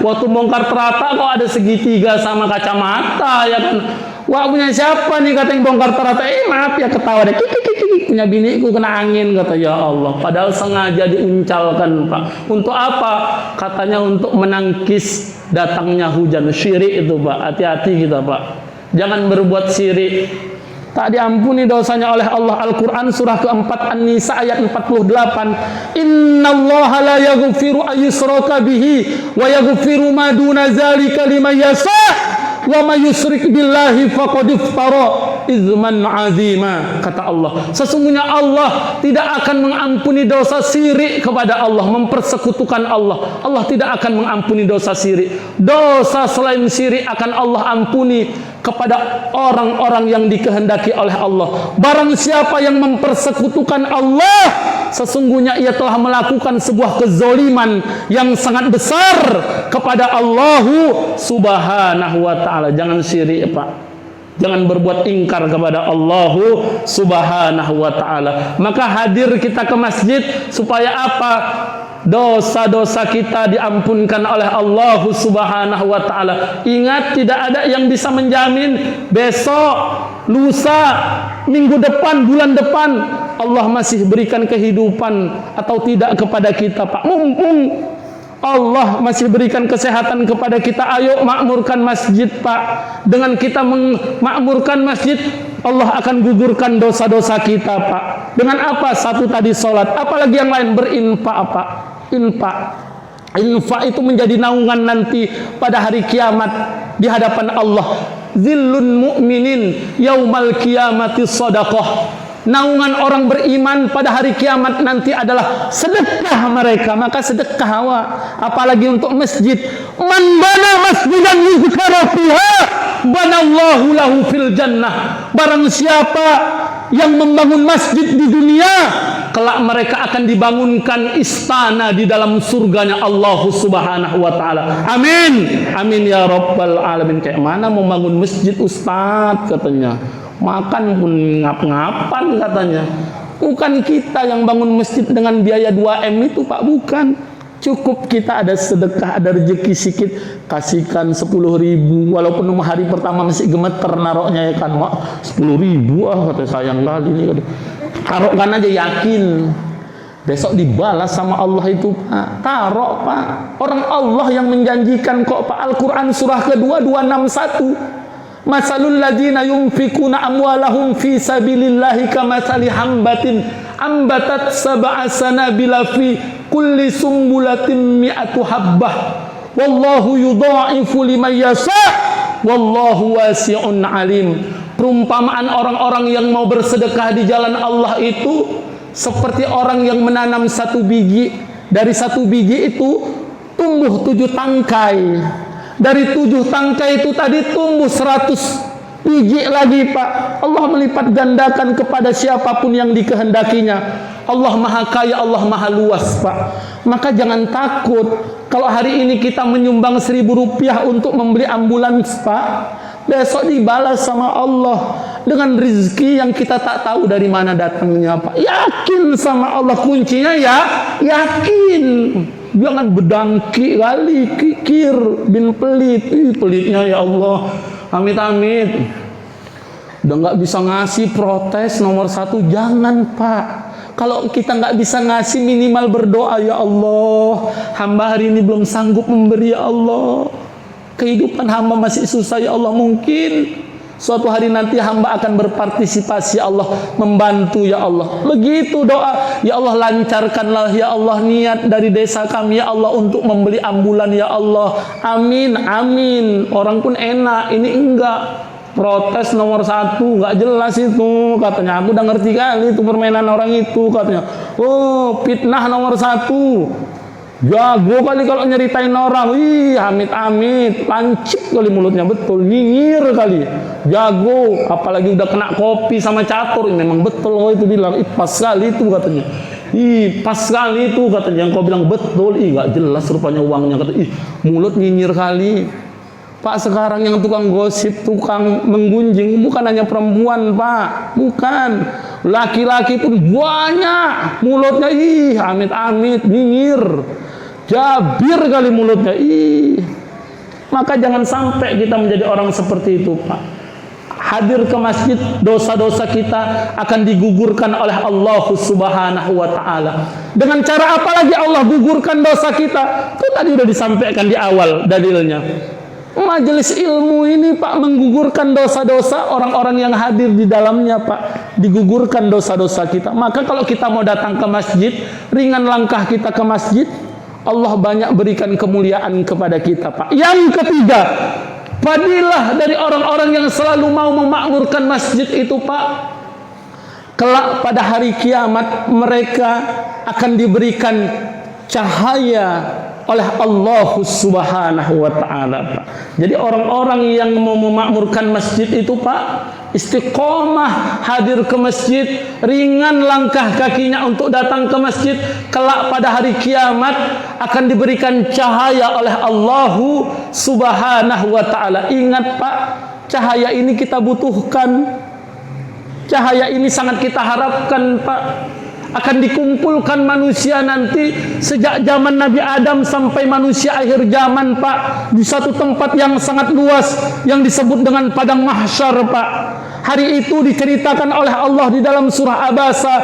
Waktu bongkar terata kok ada segitiga sama kacamata, ya kan? Wah, punya siapa nih kata yang bongkar terata? Maaf ya, ketawa deh. Kiki, punya biniku kena angin kata. Ya Allah, padahal sengaja diuncalkan Pak. Untuk apa? Katanya untuk menangkis datangnya hujan. Syirik itu Pak. Hati-hati kita Pak. Jangan berbuat syirik. Tak diampuni dosanya oleh Allah. Al-Quran surah keempat An-Nisa ayat 48. Innallaha la yaghfiru ayyushraka bihi wa yaghfiru ma duna zalika liman yasha wa may yusyrik billahi faqad iftara izman azima. Kata Allah, sesungguhnya Allah tidak akan mengampuni dosa syirik kepada Allah, mempersekutukan Allah. Allah tidak akan mengampuni dosa syirik. Dosa selain syirik akan Allah ampuni kepada orang-orang yang dikehendaki oleh Allah. Barang siapa yang mempersekutukan Allah, sesungguhnya ia telah melakukan sebuah kezoliman yang sangat besar kepada Allah Subhanahu wa ta'ala. Jangan syirik Pak. Jangan berbuat ingkar kepada Allah Subhanahu wa ta'ala. Maka hadir kita ke masjid supaya apa? Dosa-dosa kita diampunkan oleh Allah Subhanahu wa ta'ala. Ingat, tidak ada yang bisa menjamin besok, lusa, minggu depan, bulan depan Allah masih berikan kehidupan atau tidak kepada kita Pak. Mumpung Allah masih berikan kesehatan kepada kita, ayo makmurkan masjid Pak. Dengan kita memakmurkan masjid, Allah akan gugurkan dosa-dosa kita Pak. Dengan apa? Satu tadi sholat, apalagi yang lain, berinfak Pak. Infak itu menjadi naungan nanti pada hari kiamat di hadapan Allah. Zillun mu'minin yaumal kiamati shadaqah. Naungan orang beriman pada hari kiamat nanti adalah sedekah mereka. Maka sedekah Wak, apalagi untuk masjid. Man bana masjidan yuzkara fiha banallahu lahu fil jannah. Barang siapa yang membangun masjid di dunia, kelak mereka akan dibangunkan istana di dalam surganya Allah Subhanahu wa ta'ala. Amin. Amin ya rabbal alamin. Kayak mana mau bangun masjid Ustaz katanya. Makan pun ngap-ngapan katanya. Bukan kita yang bangun masjid dengan biaya 2M itu Pak, bukan. Cukup kita ada sedekah, ada rezeki sikit, kasihkan 10.000. Walaupun hari pertama masih gemeter naroknya ya kan, mak 10.000 kata sayang kali ini. Taruhkan aja, yakin besok dibalas sama Allah itu Pak. Taruh Pak. Orang Allah yang menjanjikan kok Pak. Al-Quran surah kedua 261. Masalul ladina yunfikuna amwalahum fi sabilillahi kamathali hambatin ambatat sab'a sanabila fi kulli sumbulatin mi'atu habbah wallahu yudha'ifu liman yasha wallahu wasi'un alim. Perumpamaan orang-orang yang mau bersedekah di jalan Allah itu seperti orang yang menanam satu biji. Dari satu biji itu tumbuh 7 tangkai. Dari 7 tangkai itu tadi tumbuh 100 biji lagi Pak. Allah melipat gandakan kepada siapapun yang dikehendakinya. Allah maha kaya, Allah maha luas Pak. Maka jangan takut kalau hari ini kita menyumbang 1.000 rupiah untuk membeli ambulans Pak. Besok dibalas sama Allah dengan rezeki yang kita tak tahu dari mana datangnya Pak. Yakin sama Allah, kuncinya ya yakin. Jangan bedangki kali, kikir bin pelit. Pelitnya ya Allah, amit-amit. Udah nggak bisa ngasih, protes nomor 1. Jangan Pak. Kalau kita nggak bisa ngasih, minimal berdoa, ya Allah, hamba hari ini belum sanggup memberi ya Allah. Kehidupan hamba masih susah ya Allah. Mungkin suatu hari nanti hamba akan berpartisipasi ya Allah, membantu ya Allah. Begitu doa, ya Allah lancarkanlah ya Allah niat dari desa kami ya Allah untuk membeli ambulan ya Allah. Amin, amin. Orang pun enak, ini enggak. Protes nomor 1, nggak jelas itu katanya. Aku udah ngerti kali itu permainan orang itu katanya. Oh, fitnah nomor 1. Jago kali kalau nyeritain orang. Wih, amit-amit, lancip kali mulutnya, betul, nyinyir kali. Jago, apalagi udah kena kopi sama catur. Memang betul kau itu bilang. Pas sekali itu katanya. Pas sekali itu katanya. Yang kau bilang betul. Nggak jelas rupanya uangnya kata. Mulut nyinyir kali. Pak, sekarang yang tukang gosip, tukang menggunjing bukan hanya perempuan Pak, bukan, laki-laki pun banyak mulutnya. Amit-amit, nyinyir, jabir kali mulutnya. Maka jangan sampai kita menjadi orang seperti itu Pak. Hadir ke masjid, dosa-dosa kita akan digugurkan oleh Allah Subhanahu wa ta'ala. Dengan cara apa lagi Allah gugurkan dosa kita? Itu tadi udah disampaikan di awal dalilnya. Majelis ilmu ini Pak menggugurkan dosa-dosa orang-orang yang hadir di dalamnya Pak. Digugurkan dosa-dosa kita. Maka kalau kita mau datang ke masjid, ringan langkah kita ke masjid, Allah banyak berikan kemuliaan kepada kita Pak. Yang ketiga, fadilah dari orang-orang yang selalu mau memakmurkan masjid itu Pak. Kelak pada hari kiamat mereka akan diberikan cahaya oleh Allah Subhanahu wa ta'ala Pak. Jadi orang-orang yang mau memakmurkan masjid itu Pak, istiqomah hadir ke masjid, ringan langkah kakinya untuk datang ke masjid, kelak pada hari kiamat akan diberikan cahaya oleh Allah Subhanahu wa ta'ala. Ingat Pak, cahaya ini kita butuhkan. Cahaya ini sangat kita harapkan Pak. Akan dikumpulkan manusia nanti sejak zaman Nabi Adam sampai manusia akhir zaman Pak, di satu tempat yang sangat luas yang disebut dengan padang mahsyar Pak. Hari itu diceritakan oleh Allah di dalam surah Abasa,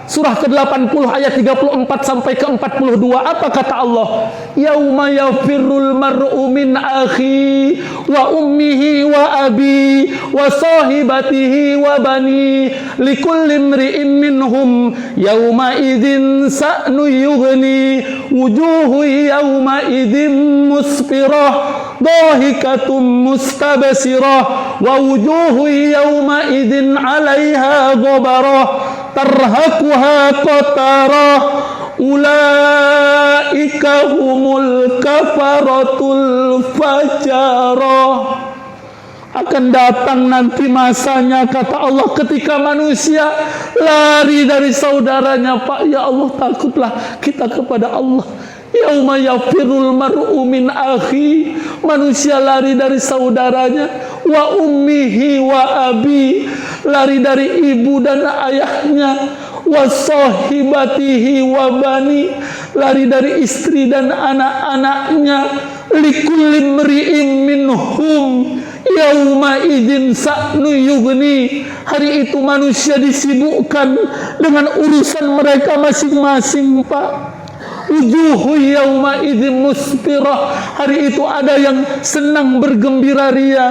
surah ke-80 ayat 34 sampai ke-42. Apa kata Allah? Yauma yafirrul mar'u min akhi wa ummihi wa abi wa sahibatihi wa bani likulli imri'in minhum yauma idzin sa'nu yughni wujuhu yauma idzin musfirah dhahikatum mustabsirah wa wujuhu yauma idzin 'alaiha ghabarah tarhaquha qatarah ulaika humul kafaratul fajarah. Akan datang nanti masanya kata Allah ketika manusia lari dari saudaranya Pak. Ya Allah, takutlah kita kepada Allah. Yauma yafirul mar'u min akhi, manusia lari dari saudaranya, wa ummihi wa abi, lari dari ibu dan ayahnya, wa sahibatihi wa bani, lari dari istri dan anak-anaknya. Likulli mri'in minhum yauma idzin sa'nu yughni. Hari itu manusia disibukkan dengan urusan mereka masing-masing, Pak. Wujuhu yauma idzin musfirah. Hari itu ada yang senang bergembira ria.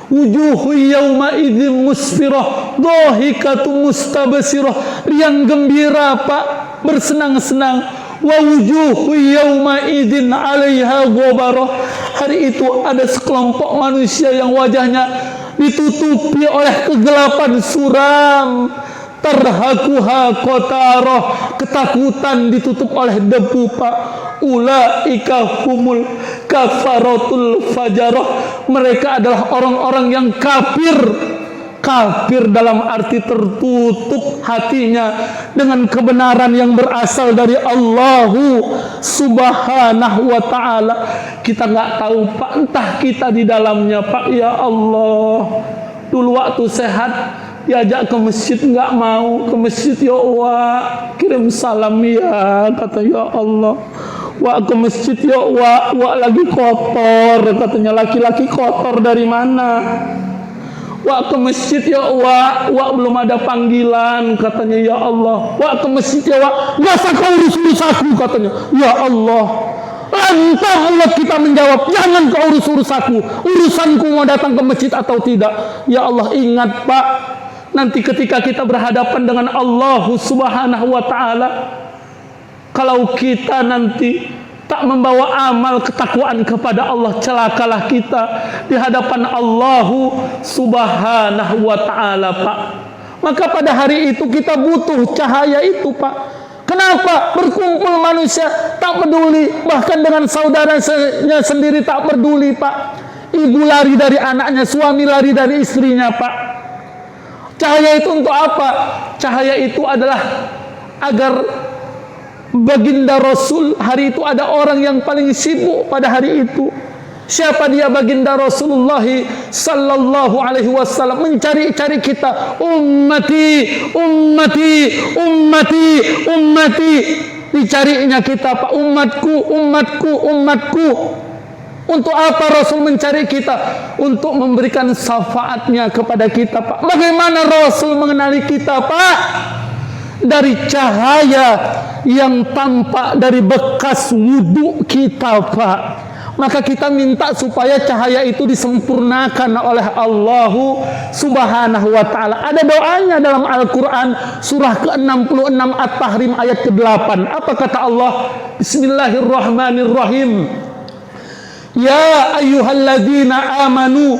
Wujuhu yauma idzin musfirah, dhahikatu mustabsirah. Riang gembira, Pak, bersenang-senang. Wa wujuhu yauma idzin 'alaiha ghabarah. Hari itu ada sekelompok manusia yang wajahnya ditutupi oleh kegelapan suram. Tarhaquha qatarah, ketakutan ditutup oleh debu, Pak. Ulaika humul kafaratul fajarah. Mereka adalah orang-orang yang kafir. Kafir dalam arti tertutup hatinya dengan kebenaran yang berasal dari Allah Subhanahu wa ta'ala. Kita nggak tahu, Pak, entah kita di dalamnya, Pak. Ya Allah, dulu waktu sehat diajak ke masjid nggak mau ke masjid. Ya Allah, kirim salam ya, kata ya Allah. Wah, ke masjid ya wah lagi kotor, katanya. Laki-laki kotor dari mana? Wah, ke masjid ya wah belum ada panggilan, katanya. Ya Allah. Wah, ke masjid ya wah, nggak usah kau urus aku, katanya. Ya Allah. Lantang Allah kita menjawab, jangan kau urus aku, urusanku mau datang ke masjid atau tidak. Ya Allah, ingat, Pak, nanti ketika kita berhadapan dengan Allah Subhanahu wa ta'ala, kalau kita nanti tak membawa amal ketakwaan kepada Allah, celakalah kita di hadapan Allah Subhanahu wa ta'ala, Pak. Maka pada hari itu kita butuh cahaya itu, Pak. Kenapa? Berkumpul manusia tak peduli, bahkan dengan saudaranya sendiri tak peduli, Pak. Ibu lari dari anaknya, suami lari dari istrinya, Pak. Cahaya itu untuk apa? Cahaya itu adalah agar baginda Rasul, hari itu ada orang yang paling sibuk pada hari itu. Siapa dia? Baginda Rasulullah sallallahu alaihi wasallam mencari-cari kita. Ummati, ummati, ummati, ummati. Dicarinya kita, Pak. Umatku, umatku, umatku. Untuk apa Rasul mencari kita? Untuk memberikan syafaatnya kepada kita, Pak. Bagaimana Rasul mengenali kita, Pak? Dari cahaya yang tampak dari bekas wudhu kita, Pak. Maka kita minta supaya cahaya itu disempurnakan oleh Allah Subhanahu wa ta'ala. Ada doanya dalam Al-Quran, surah ke-66 At-Tahrim ayat ke-8. Apa kata Allah? Bismillahirrahmanirrahim. Ya ayyuhalladzina amanu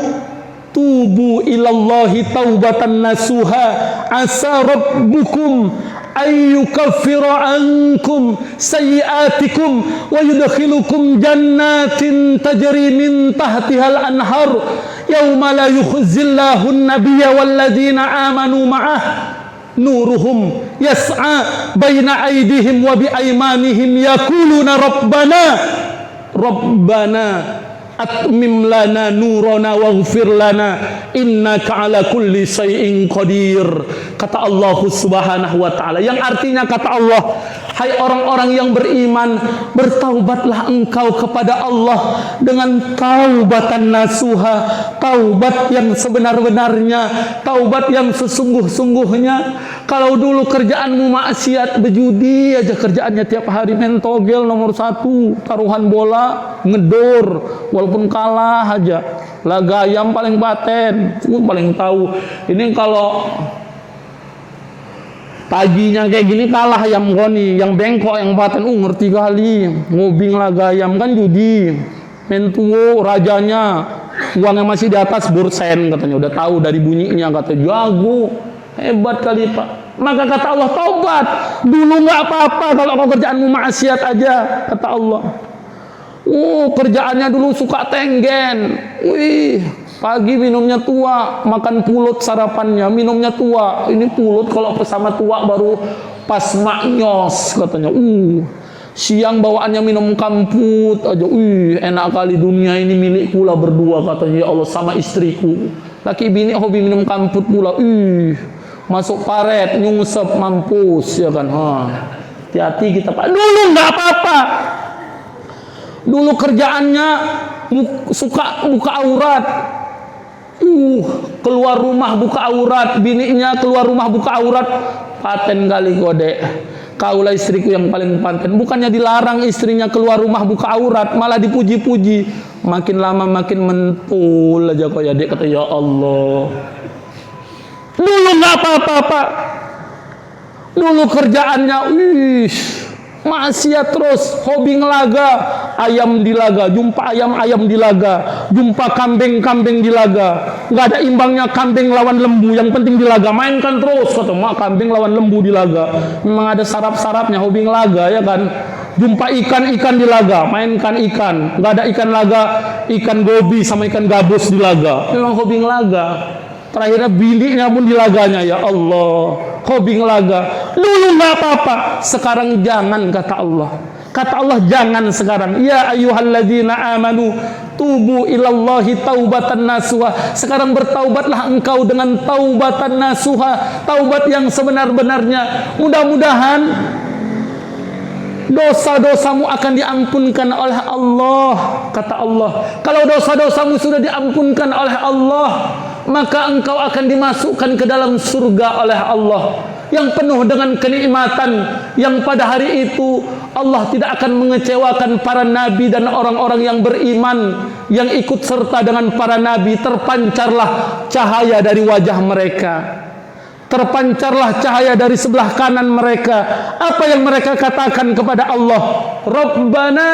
tubu ilallahi taubatan nasuha asa rabbukum ayyukaffira ankum sayyiatikum wa yudkhilukum jannatin tajri min tahtihal anhar yawma la yukhzillahu an-nabiyya walladzina amanu ma'ah nuruhum yas'a baina aydihim wa bi aymanihim yaquluna rabbana atmim lana nurana waghfir lana innaka ala kulli syai'in qadir. Kata Allah Subhanahu wa ta'ala, yang artinya kata Allah, hai orang-orang yang beriman, bertaubatlah engkau kepada Allah dengan taubatan nasuha, taubat yang sebenar-benarnya, taubat yang sesungguh-sungguhnya. Kalau dulu kerjaanmu maksiat, berjudi aja kerjaannya tiap hari, main togel nomor 1, taruhan bola, ngedor, walaupun kalah aja, laga ayam paling paten, paling tahu. Ini kalau paginya kayak gini kalah ayam goni, yang bengkok yang paten, ngerti kali, ngobing laga ayam kan judi, main tuwo rajanya, uangnya masih di atas bursen, katanya udah tahu dari bunyinya, kata jago, hebat kali, Pak. Maka kata Allah, taubat dulu nggak apa-apa kalau kau kerjaanmu maksiat aja, kata Allah. Kerjaannya dulu suka tenggen, pagi minumnya tua, makan pulut sarapannya, minumnya tua. Ini pulut kalau bersama tua baru pas maknyos, katanya. Siang bawaannya minum kamput aja. Enak kali dunia ini milikku lah berdua, katanya. Ya Allah, sama istriku. Laki bini hobi minum kamput pula. Masuk paret, nyungsep, mampus, ya kan. Hati-hati kita Pak. Dulu nggak apa-apa. Dulu kerjaannya suka buka aurat. Keluar rumah buka aurat, bininya keluar rumah buka aurat. Paten kali kode. Kaulah istriku yang paling paten. Bukannya dilarang istrinya keluar rumah buka aurat, malah dipuji-puji. Makin lama makin mentul aja kok ya dia kata ya Allah. Dulu nggak apa-apa Pak. Dulu kerjaannya maksiat terus, hobi ngelaga, ayam dilaga, jumpa ayam dilaga, jumpa kambing dilaga. Nggak ada imbangnya kambing lawan lembu, yang penting dilaga, mainkan terus kata mak, kambing lawan lembu dilaga. Memang ada sarap-sarapnya hobi ngelaga ya kan. Jumpa ikan dilaga, mainkan ikan. Nggak ada ikan laga, ikan gobi sama ikan gabus dilaga. Memang hobi ngelaga. Terakhirnya bininya pun dilaganya, ya Allah, hobi ngelaga. Dulu nggak apa-apa, sekarang jangan kata Allah. Kata Allah jangan sekarang. Ya ayyuhalladzina amanu tubu ilallahi taubatan nasuha. Sekarang bertaubatlah engkau dengan taubatan nasuha, taubat yang sebenar-benarnya. Mudah-mudahan dosa-dosamu akan diampunkan oleh Allah. Kata Allah, kalau dosa-dosamu sudah diampunkan oleh Allah, maka engkau akan dimasukkan ke dalam surga oleh Allah yang penuh dengan kenikmatan, yang pada hari itu Allah tidak akan mengecewakan para nabi dan orang-orang yang beriman yang ikut serta dengan para nabi. Terpancarlah cahaya dari wajah mereka, terpancarlah cahaya dari sebelah kanan mereka. Apa yang mereka katakan kepada Allah? Rabbana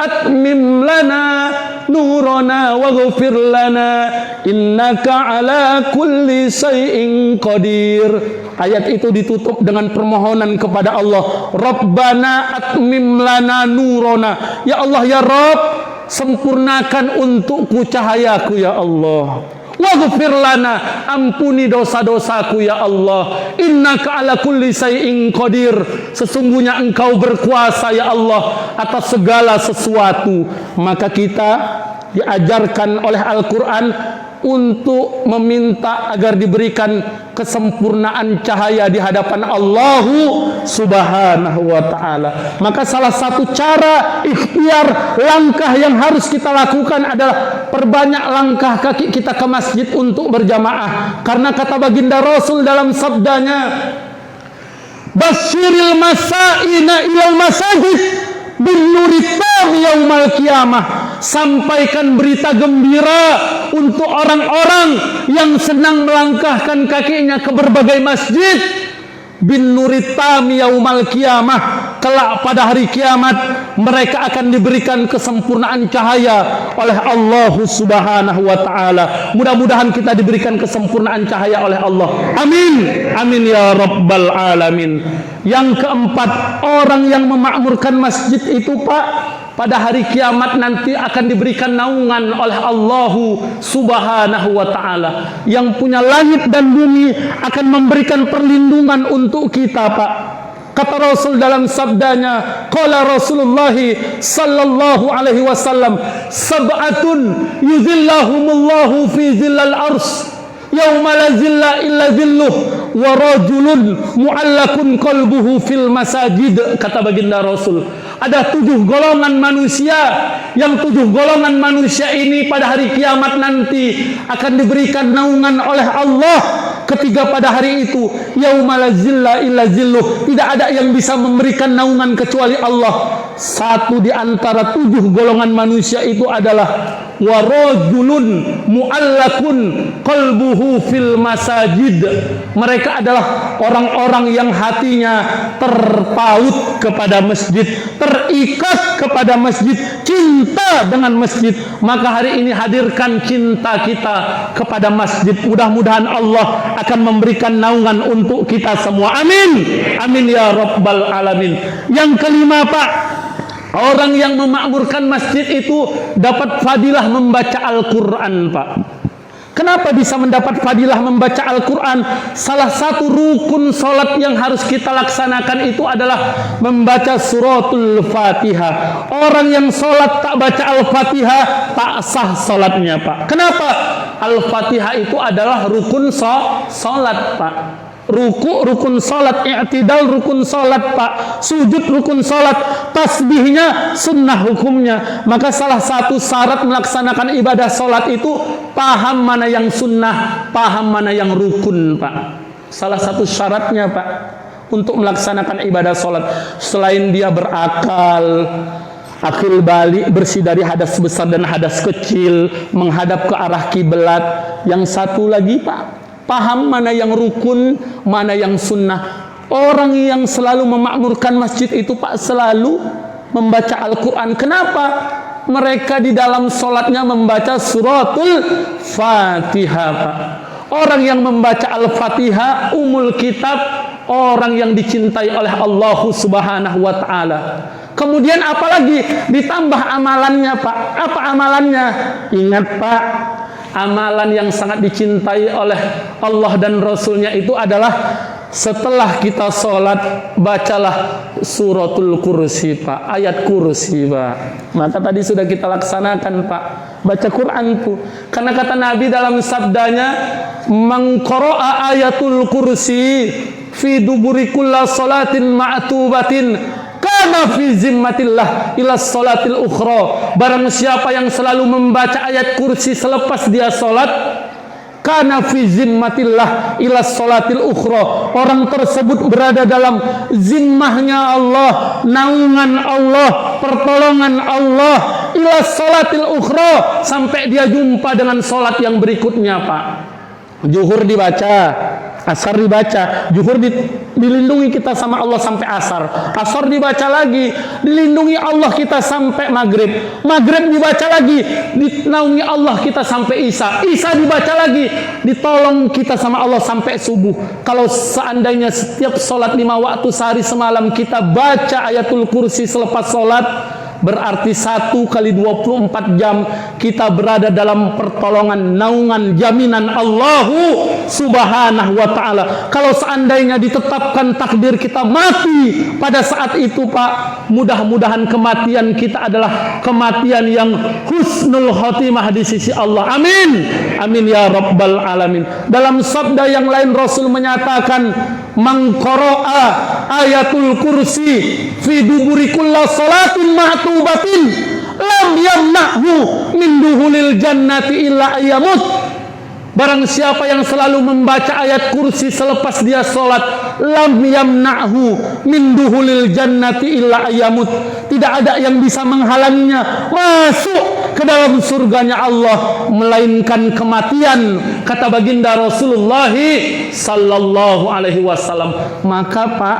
atmim lana nurana waghfir lana innaka ala kulli syai'in qadir. Ayat itu ditutup dengan permohonan kepada Allah. Rabbana atmim lana nurana. Ya Allah ya Rabb, sempurnakan untukku cahayaku ya Allah. Waghfir lana, ampuni dosa-dosaku ya Allah. Innaka ala kulli syai'in qadir. Sesungguhnya engkau berkuasa ya Allah atas segala sesuatu. Maka kita diajarkan oleh Al-Quran untuk meminta agar diberikan kesempurnaan cahaya di hadapan Allah Subhanahu wa ta'ala. Maka salah satu cara ikhtiar, langkah yang harus kita lakukan adalah perbanyak langkah kaki kita ke masjid untuk berjamaah. Karena kata baginda Rasul dalam sabdanya, Basyiril masa'ina ilal masajid bin nuritam yaumal qiyamah. Sampaikan berita gembira untuk orang-orang yang senang melangkahkan kakinya ke berbagai masjid. Bin nuritam yaumal qiyamah, kelak pada hari kiamat mereka akan diberikan kesempurnaan cahaya oleh Allah Subhanahu wa ta'ala. Mudah-mudahan kita diberikan kesempurnaan cahaya oleh Allah. Amin. Amin ya rabbal alamin. Yang keempat, orang yang memakmurkan masjid itu Pak, pada hari kiamat nanti akan diberikan naungan oleh Allah Subhanahu wa ta'ala. Yang punya langit dan bumi akan memberikan perlindungan untuk kita Pak. Kata Rasul dalam sabdanya, qala Rasulullah sallallahu alaihi wasallam, sab'atun yuzillahumullahu fi zillal ars yauma la zilla illa zilluh wa rajulun mu'allakun qalbuhu fil masajid. Kata baginda Rasul, ada 7 golongan manusia, yang 7 golongan manusia ini pada hari kiamat nanti akan diberikan naungan oleh Allah. Ketiga pada hari itu, yauma la zilla illa zilluh, tidak ada yang bisa memberikan naungan kecuali Allah. Satu di antara 7 golongan manusia itu adalah warajulun mu'allakun qalbuhu fil masajid. Mereka adalah orang-orang yang hatinya terpaut kepada masjid, terikat kepada masjid, cinta dengan masjid. Maka hari ini hadirkan cinta kita kepada masjid. Mudah-mudahan Allah akan memberikan naungan untuk kita semua. Amin. Amin ya rabbal alamin. Yang kelima Pak, orang yang memakmurkan masjid itu dapat fadilah membaca Al-Quran Pak. Kenapa bisa mendapat fadilah membaca Al-Quran? Salah satu rukun salat yang harus kita laksanakan itu adalah membaca suratul Fatihah. Orang yang salat tak baca Al-Fatihah tak sah salatnya Pak. Kenapa? Al-Fatihah itu adalah rukun salat Pak. Ruku rukun salat, i'tidal rukun salat Pak, sujud rukun salat, tasbihnya sunnah hukumnya. Maka salah satu syarat melaksanakan ibadah salat itu paham mana yang sunnah, paham mana yang rukun Pak. Salah satu syaratnya Pak untuk melaksanakan ibadah salat. Selain dia berakal, akil balik, bersih dari hadas besar dan hadas kecil, menghadap ke arah kiblat. Yang satu lagi Pak, paham mana yang rukun, mana yang sunnah. Orang yang selalu memakmurkan masjid itu Pak selalu membaca Al-Quran. Kenapa? Mereka di dalam sholatnya membaca suratul Fatihah Pak. Orang yang membaca Al-Fatihah, umul kitab, orang yang dicintai oleh Allah Subhanahu wa Ta'ala. Kemudian apalagi ditambah amalannya Pak. Apa amalannya? Ingat Pak, amalan yang sangat dicintai oleh Allah dan Rasulnya itu adalah setelah kita sholat, bacalah suratul kursi Pak, ayat kursi Pak. Maka tadi sudah kita laksanakan Pak, baca Quran tuh. Karena kata Nabi dalam sabdanya, man qara'a ayatul kursi fi duburi kulla salatin ma'tubatin kana fi zimmatillah ila salatil ukhra. Barang siapa yang selalu membaca ayat kursi selepas dia salat, kana fi zimmatillah ila salatil ukhra. Orang tersebut berada dalam zimmahnya Allah, naungan Allah, pertolongan Allah, ila salatil ukhra, sampai dia jumpa dengan salat yang berikutnya Pak. Zuhur dibaca, asar dibaca, zuhur dilindungi kita sama Allah sampai asar, asar dibaca lagi, dilindungi Allah kita sampai maghrib, maghrib dibaca lagi, dinaungi Allah kita sampai isya, isya dibaca lagi, ditolong kita sama Allah sampai subuh. Kalau seandainya setiap sholat 5 waktu sehari semalam kita baca ayatul kursi selepas sholat, berarti 1 kali 24 jam kita berada dalam pertolongan, naungan, jaminan Allahu Subhanahu wa Ta'ala. Kalau seandainya ditetapkan takdir kita mati pada saat itu Pak, mudah-mudahan kematian kita adalah kematian yang husnul khotimah di sisi Allah. Amin, amin ya rabbal alamin. Dalam sabda yang lain Rasul menyatakan, man qara'a ayatul kursi fi duburi kulla salatin ma'tubatin lam yamna'hu min duhulil jannati illa ayyamut. Barang siapa yang selalu membaca ayat kursi selepas dia sholat, lam yamna'hu min duhulil jannati illa ayyamut. Tidak ada yang bisa menghalangnya masuk ke dalam surganya Allah melainkan kematian, kata baginda Rasulullah sallallahu alaihi wasallam. Maka Pak,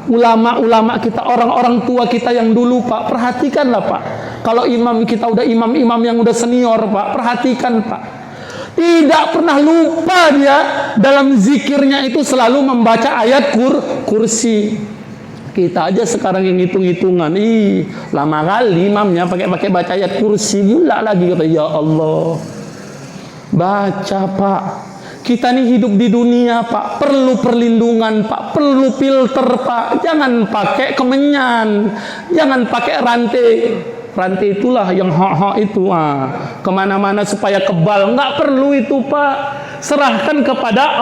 ulama-ulama kita, orang-orang tua kita yang dulu Pak, perhatikanlah Pak. Kalau imam kita udah imam-imam yang udah senior Pak, perhatikan Pak, tidak pernah lupa dia dalam zikirnya itu selalu membaca ayat kursi. Kita aja sekarang yang hitung-hitungan, lama kali imamnya pakai baca ayat kursi, gila lagi kata, ya Allah. Baca Pak. Kita ini hidup di dunia Pak, perlu perlindungan Pak, perlu filter Pak. Jangan pakai kemenyan, jangan pakai rantai. Rantai itulah yang hak-hak itu, kemana-mana supaya kebal. Nggak perlu itu Pak. Serahkan kepada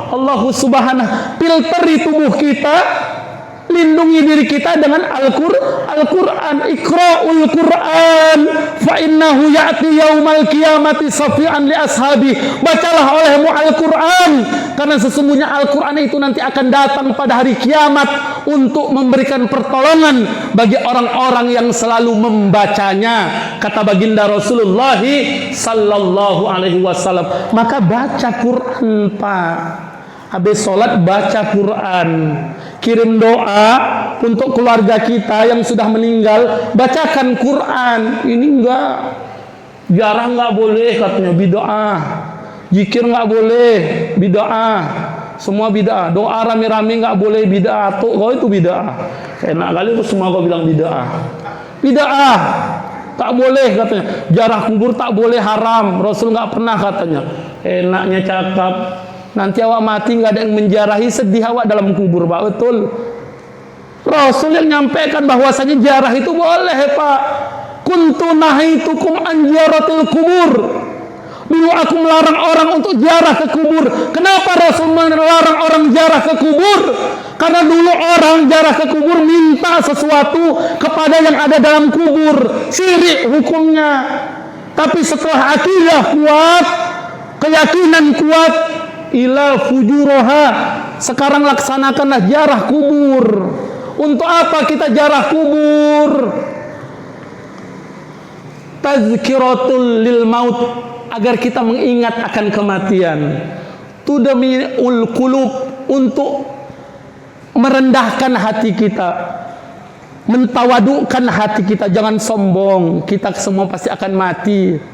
Allah Subhanahu. Filteri tubuh kita, lindungi diri kita dengan Al-Quran. Iqra'ul Quran fa innahu ya'ti yaumal qiyamati safi'an li ashabi. Bacalah olehmu Al-Quran, karena sesungguhnya Al-Quran itu nanti akan datang pada hari kiamat untuk memberikan pertolongan bagi orang-orang yang selalu membacanya, kata baginda Rasulullah sallallahu alaihi wasallam. Maka baca Quran Pak. Habis sholat baca Quran. Kirim doa untuk keluarga kita yang sudah meninggal, bacakan Quran. Ini enggak, jarang nggak boleh katanya, bid'ah. Zikir nggak boleh, bid'ah. Semua bid'ah. Doa rame-rame nggak boleh, bid'ah. Tuh, kau itu bid'ah. Enak kali itu semua kau bilang bid'ah. Bid'ah. Tak boleh katanya. Jarah kubur tak boleh, haram. Rasul nggak pernah katanya. Enaknya cakap. Nanti awak mati nggak ada yang menjarahi, sedih awak dalam kubur Pak. Betul. Rasul yang nyampaikan bahwasanya jarah itu boleh Pak. Kuntu nahaitukum an ziyaratil kubur. Dulu aku melarang orang untuk ziarah ke kubur. Kenapa Rasul melarang orang ziarah ke kubur? Karena dulu orang ziarah ke kubur minta sesuatu kepada yang ada dalam kubur. Syirik hukumnya. Tapi setelah akidah kuat, keyakinan kuat, ila fujuroha, sekarang laksanakanlah ziarah kubur. Untuk apa kita ziarah kubur? Tazkiratul lil maut, agar kita mengingat akan kematian. Tudamiul qulub, untuk merendahkan hati kita, mentawadukkan hati kita. Jangan sombong, kita semua pasti akan mati.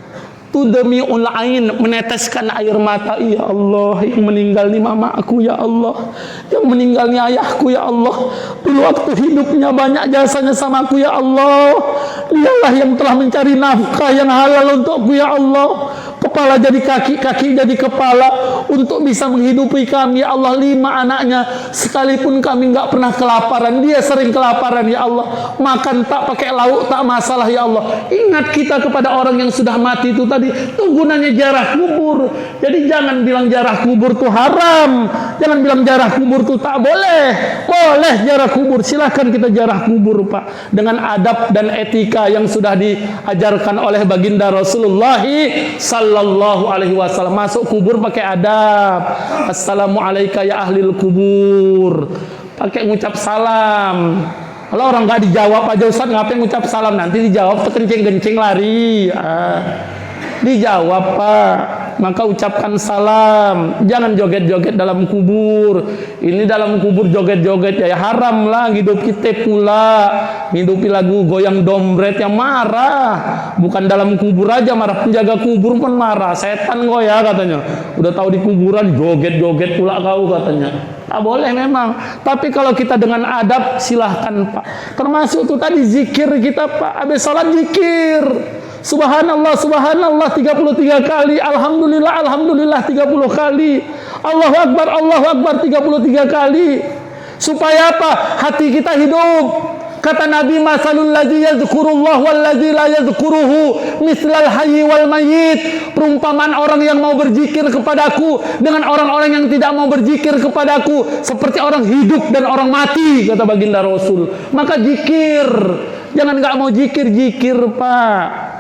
Tudamiul ain, meneteskan air mata. Ya Allah, yang meninggal ni mama aku, ya Allah, yang meninggal ni ayahku, ya Allah, dulu waktu hidupnya banyak jasanya sama aku, ya Allah. Dialah yang telah mencari nafkah yang halal untukku, ya Allah. Kepala jadi kaki, kaki jadi kepala, untuk bisa menghidupi kami, ya Allah. 5 anaknya, sekalipun kami nggak pernah kelaparan, dia sering kelaparan, ya Allah. Makan tak pakai lauk tak masalah, ya Allah. Ingat kita kepada orang yang sudah mati itu tadi. Itu gunanya ziarah kubur. Jadi jangan bilang ziarah kubur itu haram, jangan bilang ziarah kubur itu tak boleh. Boleh ziarah kubur, silahkan kita ziarah kubur, Pak, dengan adab dan etika yang sudah diajarkan oleh baginda Rasulullah sallallahu alaihi wasallam. Masuk kubur pakai adab. Assalamualaikum ya ahlil kubur, pakai ngucap salam. Kalau orang nggak dijawab aja, Ustaz ngapain ngucap salam? Nanti dijawab kencing-kencing lari. Dijawab, Pak, maka ucapkan salam. Jangan joget-joget dalam kubur. Ini dalam kubur joget-joget ya haram lah. Hidup kita pula hidupi lagu goyang dombret yang marah. Bukan dalam kubur aja marah, penjaga kubur pun marah. Setan kau ya katanya. Udah tahu di kuburan joget-joget pula kau katanya. Tak boleh memang. Tapi kalau kita dengan adab, silahkan, Pak. Termasuk itu tadi zikir kita, Pak. Habis sholat zikir. Subhanallah, subhanallah 33 kali. Alhamdulillah, alhamdulillah 30 kali. Allahu Akbar 33 kali. Supaya apa? Hati kita hidup. Kata Nabi, masalul ladzi yadhkurullah wal ladzi la yadhkuruhu mislal hayy wal mayyit. Perumpamaan orang yang mau berzikir kepadaku dengan orang-orang yang tidak mau berzikir kepadaku seperti orang hidup dan orang mati, kata baginda Rasul. Maka zikir. Jangan nggak mau zikir, Pak.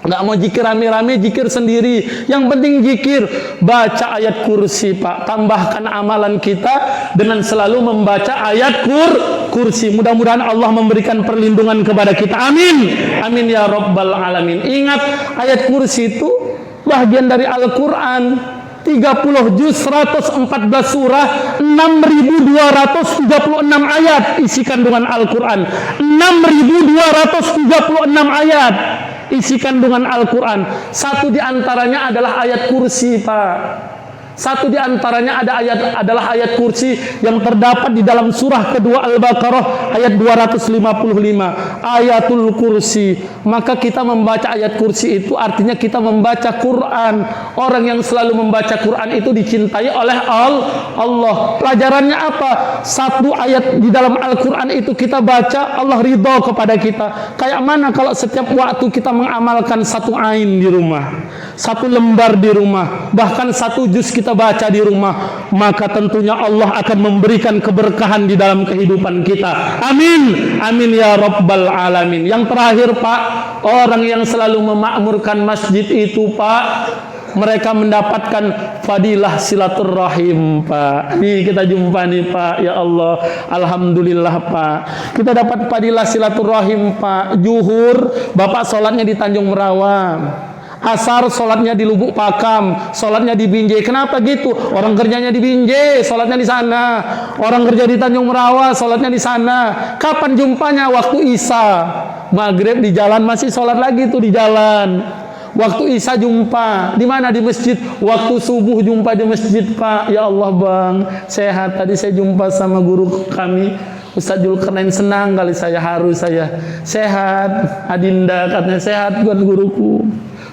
Nggak mau zikir rame-rame, zikir sendiri. Yang penting zikir. Baca ayat kursi, Pak. Tambahkan amalan kita dengan selalu membaca ayat kursi. Mudah-mudahan Allah memberikan perlindungan kepada kita. Amin. Amin ya rabbal alamin. Ingat, ayat kursi itu bagian dari Al-Quran. 30 juz, 114 surah, 6.236 ayat isi kandungan Al-Quran. 6.236 ayat isi kandungan Al-Quran. Satu di antaranya adalah ayat kursi, Pak. Satu di antaranya adalah ayat kursi yang terdapat di dalam surah kedua Al-Baqarah ayat 255. Ayatul kursi. Maka kita membaca ayat kursi itu artinya kita membaca Quran. Orang yang selalu membaca Quran itu dicintai oleh Allah. Pelajarannya apa? Satu ayat di dalam Al-Quran itu kita baca, Allah ridho kepada kita. Kayak mana kalau setiap waktu kita mengamalkan satu ain di rumah, satu lembar di rumah, bahkan satu juz kita baca di rumah, maka tentunya Allah akan memberikan keberkahan di dalam kehidupan kita. Amin. Amin ya rabbal alamin. Yang terakhir, Pak, orang yang selalu memakmurkan masjid itu, Pak, mereka mendapatkan fadilah silaturrahim, Pak. Nih kita jumpa nih, Pak. Ya Allah, alhamdulillah, Pak. Kita dapat fadilah silaturrahim, Pak. Zuhur, Bapak sholatnya di Tanjung Merawa. Asar sholatnya di Lubuk Pakam, sholatnya di Binjai. Kenapa gitu? Orang kerjanya di Binjai, sholatnya di sana. Orang kerja di Tanjung Merawa, sholatnya di sana. Kapan jumpanya? Waktu Isya. Maghrib di jalan masih sholat lagi tuh di jalan. Waktu Isya jumpa di mana? Di masjid. Waktu subuh jumpa di masjid, Pak. Ya Allah, Bang, sehat. Tadi saya jumpa sama guru kami, Ustaz Zulkarnain. Senang kali saya, harus saya sehat. Adinda katanya sehat, bukan guruku.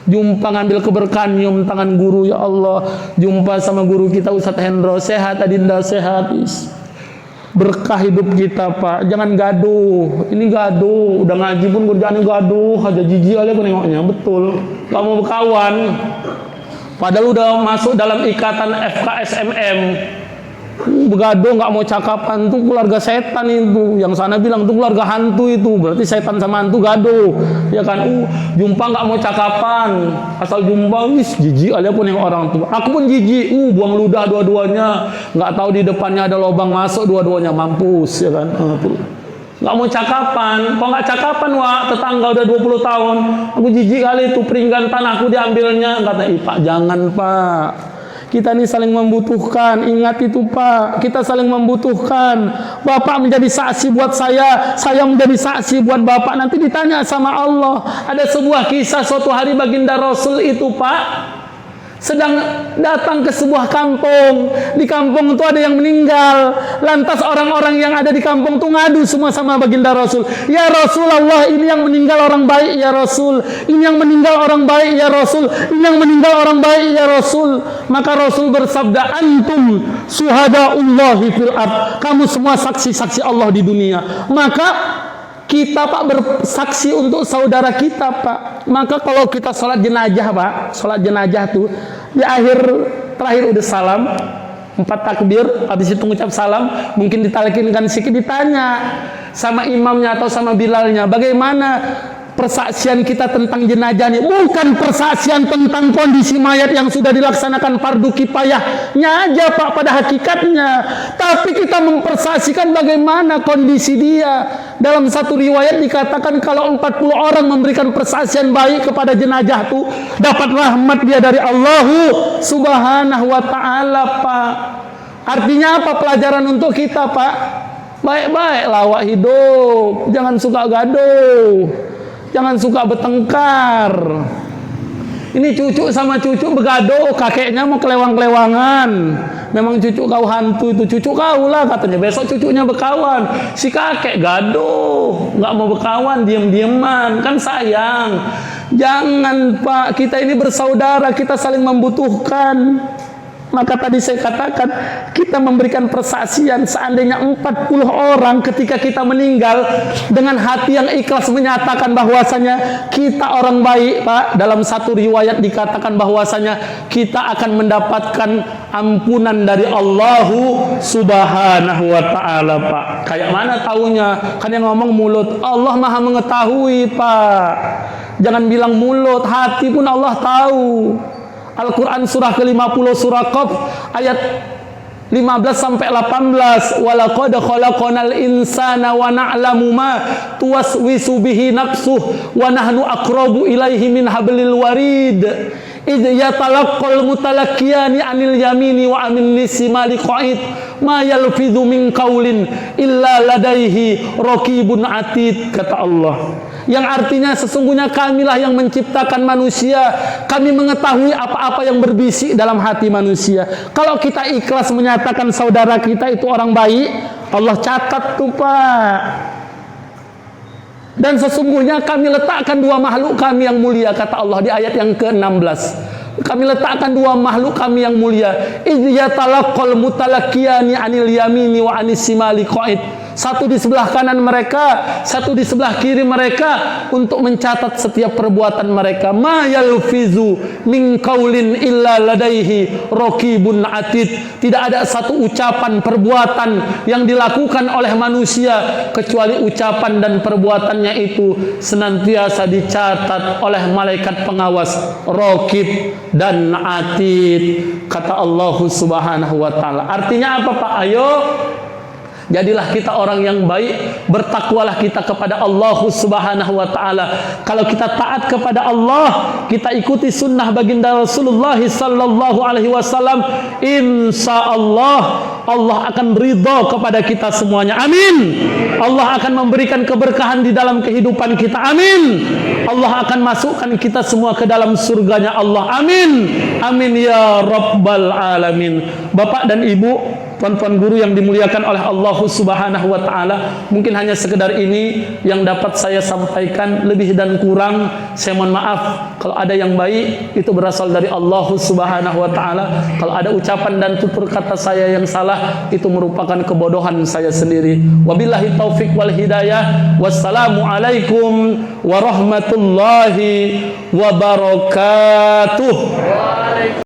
Jumpa ngambil keberkahan, nyium tangan guru, ya Allah. Jumpa sama guru kita Ustaz Hendro, sehat Adinda, sehat. Berkah hidup kita, Pak. Jangan gaduh. Ini gaduh, udah ngaji pun kerjaannya gaduh aja, jijik aja aku nengoknya. Betul, gak mau berkawan. Padahal udah masuk dalam ikatan FKSMM. Begado nggak mau cakapan, tuh keluarga setan itu. Yang sana bilang tuh keluarga hantu itu, berarti setan sama hantu gado, ya kan? Jumpa nggak mau cakapan, asal jumpa wis jijik aja pun yang orang tua. Aku pun jijik, buang ludah dua-duanya, nggak tahu di depannya ada lubang masuk dua-duanya, mampus, ya kan? Nggak mau cakapan, kok nggak cakapan wak, tetangga udah 20 tahun, aku jijik kali itu, peringgan tanahku diambilnya, kata Pak jangan Pak. Kita ini saling membutuhkan, ingat itu Pak, kita saling membutuhkan. Bapak menjadi saksi buat saya menjadi saksi buat Bapak. Nanti ditanya sama Allah. Ada sebuah kisah suatu hari baginda Rasul itu Pak, sedang datang ke sebuah kampung. Di kampung itu ada yang meninggal. Lantas orang-orang yang ada di kampung itu ngadu semua sama baginda Rasul. Ya Rasulullah, ini yang meninggal orang baik ya Rasul. Ini yang meninggal orang baik ya Rasul. Ini yang meninggal orang baik ya Rasul. Maka Rasul bersabda, antum suhadaullahi fil ard. Kamu semua saksi-saksi Allah di dunia. Maka kita Pak bersaksi untuk saudara kita Pak. Maka kalau kita sholat jenazah Pak, sholat jenazah tuh di terakhir udah salam, 4 takbir, habis itu ngucap salam, mungkin ditalkinkan sedikit, ditanya sama imamnya atau sama bilalnya, bagaimana persaksian kita tentang jenazah ini? Bukan persaksian tentang kondisi mayat yang sudah dilaksanakan fardu kifayahnya aja Pak pada hakikatnya, tapi kita mempersaksikan bagaimana kondisi dia. Dalam satu riwayat dikatakan kalau 40 orang memberikan persaksian baik kepada jenazah itu, dapat rahmat dia dari Allah Subhanahu wa taala Pak. Artinya apa pelajaran untuk kita Pak? Baik-baik lawak hidup, jangan suka gaduh, jangan suka bertengkar. Ini cucu sama cucu begado, kakeknya mau kelewang-kelewangan. Memang cucu kau hantu itu, cucu kau lah katanya. Besok cucunya berkawan. Si kakek gaduh, nggak mau berkawan, diam-diaman. Kan sayang. Jangan Pak, kita ini bersaudara, kita saling membutuhkan. Maka tadi saya katakan, kita memberikan persaksian seandainya 40 orang ketika kita meninggal dengan hati yang ikhlas menyatakan bahwasanya kita orang baik Pak. Dalam satu riwayat dikatakan bahwasanya kita akan mendapatkan ampunan dari Allah Subhanahu wa taala Pak. Kayak mana taunya? Kan yang ngomong mulut, Allah Maha mengetahui Pak. Jangan bilang mulut, hati pun Allah tahu. Al-Quran surah ke-50 surah Qaf ayat 15 sampai 18, walaqad khalaqnal insana wa na'lamu ma tuwaswisu bihi nafsuh wa nahnu aqrabu ilaihi min hablil warid idh yatalaqqal mutalaqqiyani 'anil yamini wa 'anil shimali qa'id ma yalfidhu min qaulin illa ladaihi raqibun atid, kata Allah. Yang artinya sesungguhnya kamilah yang menciptakan manusia, kami mengetahui apa-apa yang berbisik dalam hati manusia. Kalau kita ikhlas menyatakan saudara kita itu orang baik, Allah catat tuh Pak. Dan sesungguhnya kami letakkan 2 makhluk kami yang mulia, kata Allah di ayat yang ke-16. Kami letakkan 2 makhluk kami yang mulia. Idh yatalaqqal mutalaqqiyani 'anil yamini wa 'anis shimali qa'id. Satu di sebelah kanan mereka, satu di sebelah kiri mereka, untuk mencatat setiap perbuatan mereka. Ma yalfizu min qaulin illa ladaihi raqibun atid. Tidak ada satu ucapan perbuatan yang dilakukan oleh manusia kecuali ucapan dan perbuatannya itu senantiasa dicatat oleh malaikat pengawas raqib dan atid, kata Allah Subhanahu wa taala. Artinya apa Pak? Ayo, jadilah kita orang yang baik, bertakwalah kita kepada Allah Subhanahu wa taala. Kalau kita taat kepada Allah, kita ikuti sunnah baginda Rasulullah sallallahu alaihi wasallam, insyaallah Allah akan ridha kepada kita semuanya. Amin. Allah akan memberikan keberkahan di dalam kehidupan kita. Amin. Allah akan masukkan kita semua ke dalam surganya Allah. Amin. Amin ya rabbal alamin. Bapak dan Ibu, tuan-tuan guru yang dimuliakan oleh Allah Subhanahu wa taala, mungkin hanya sekedar ini yang dapat saya sampaikan. Lebih dan kurang saya mohon maaf. Kalau ada yang baik itu berasal dari Allah Subhanahu wa taala. Kalau ada ucapan dan tutur kata saya yang salah, itu merupakan kebodohan saya sendiri. Wabillahi taufik wal hidayah. Wassalamualaikum warahmatullahi wabarakatuh.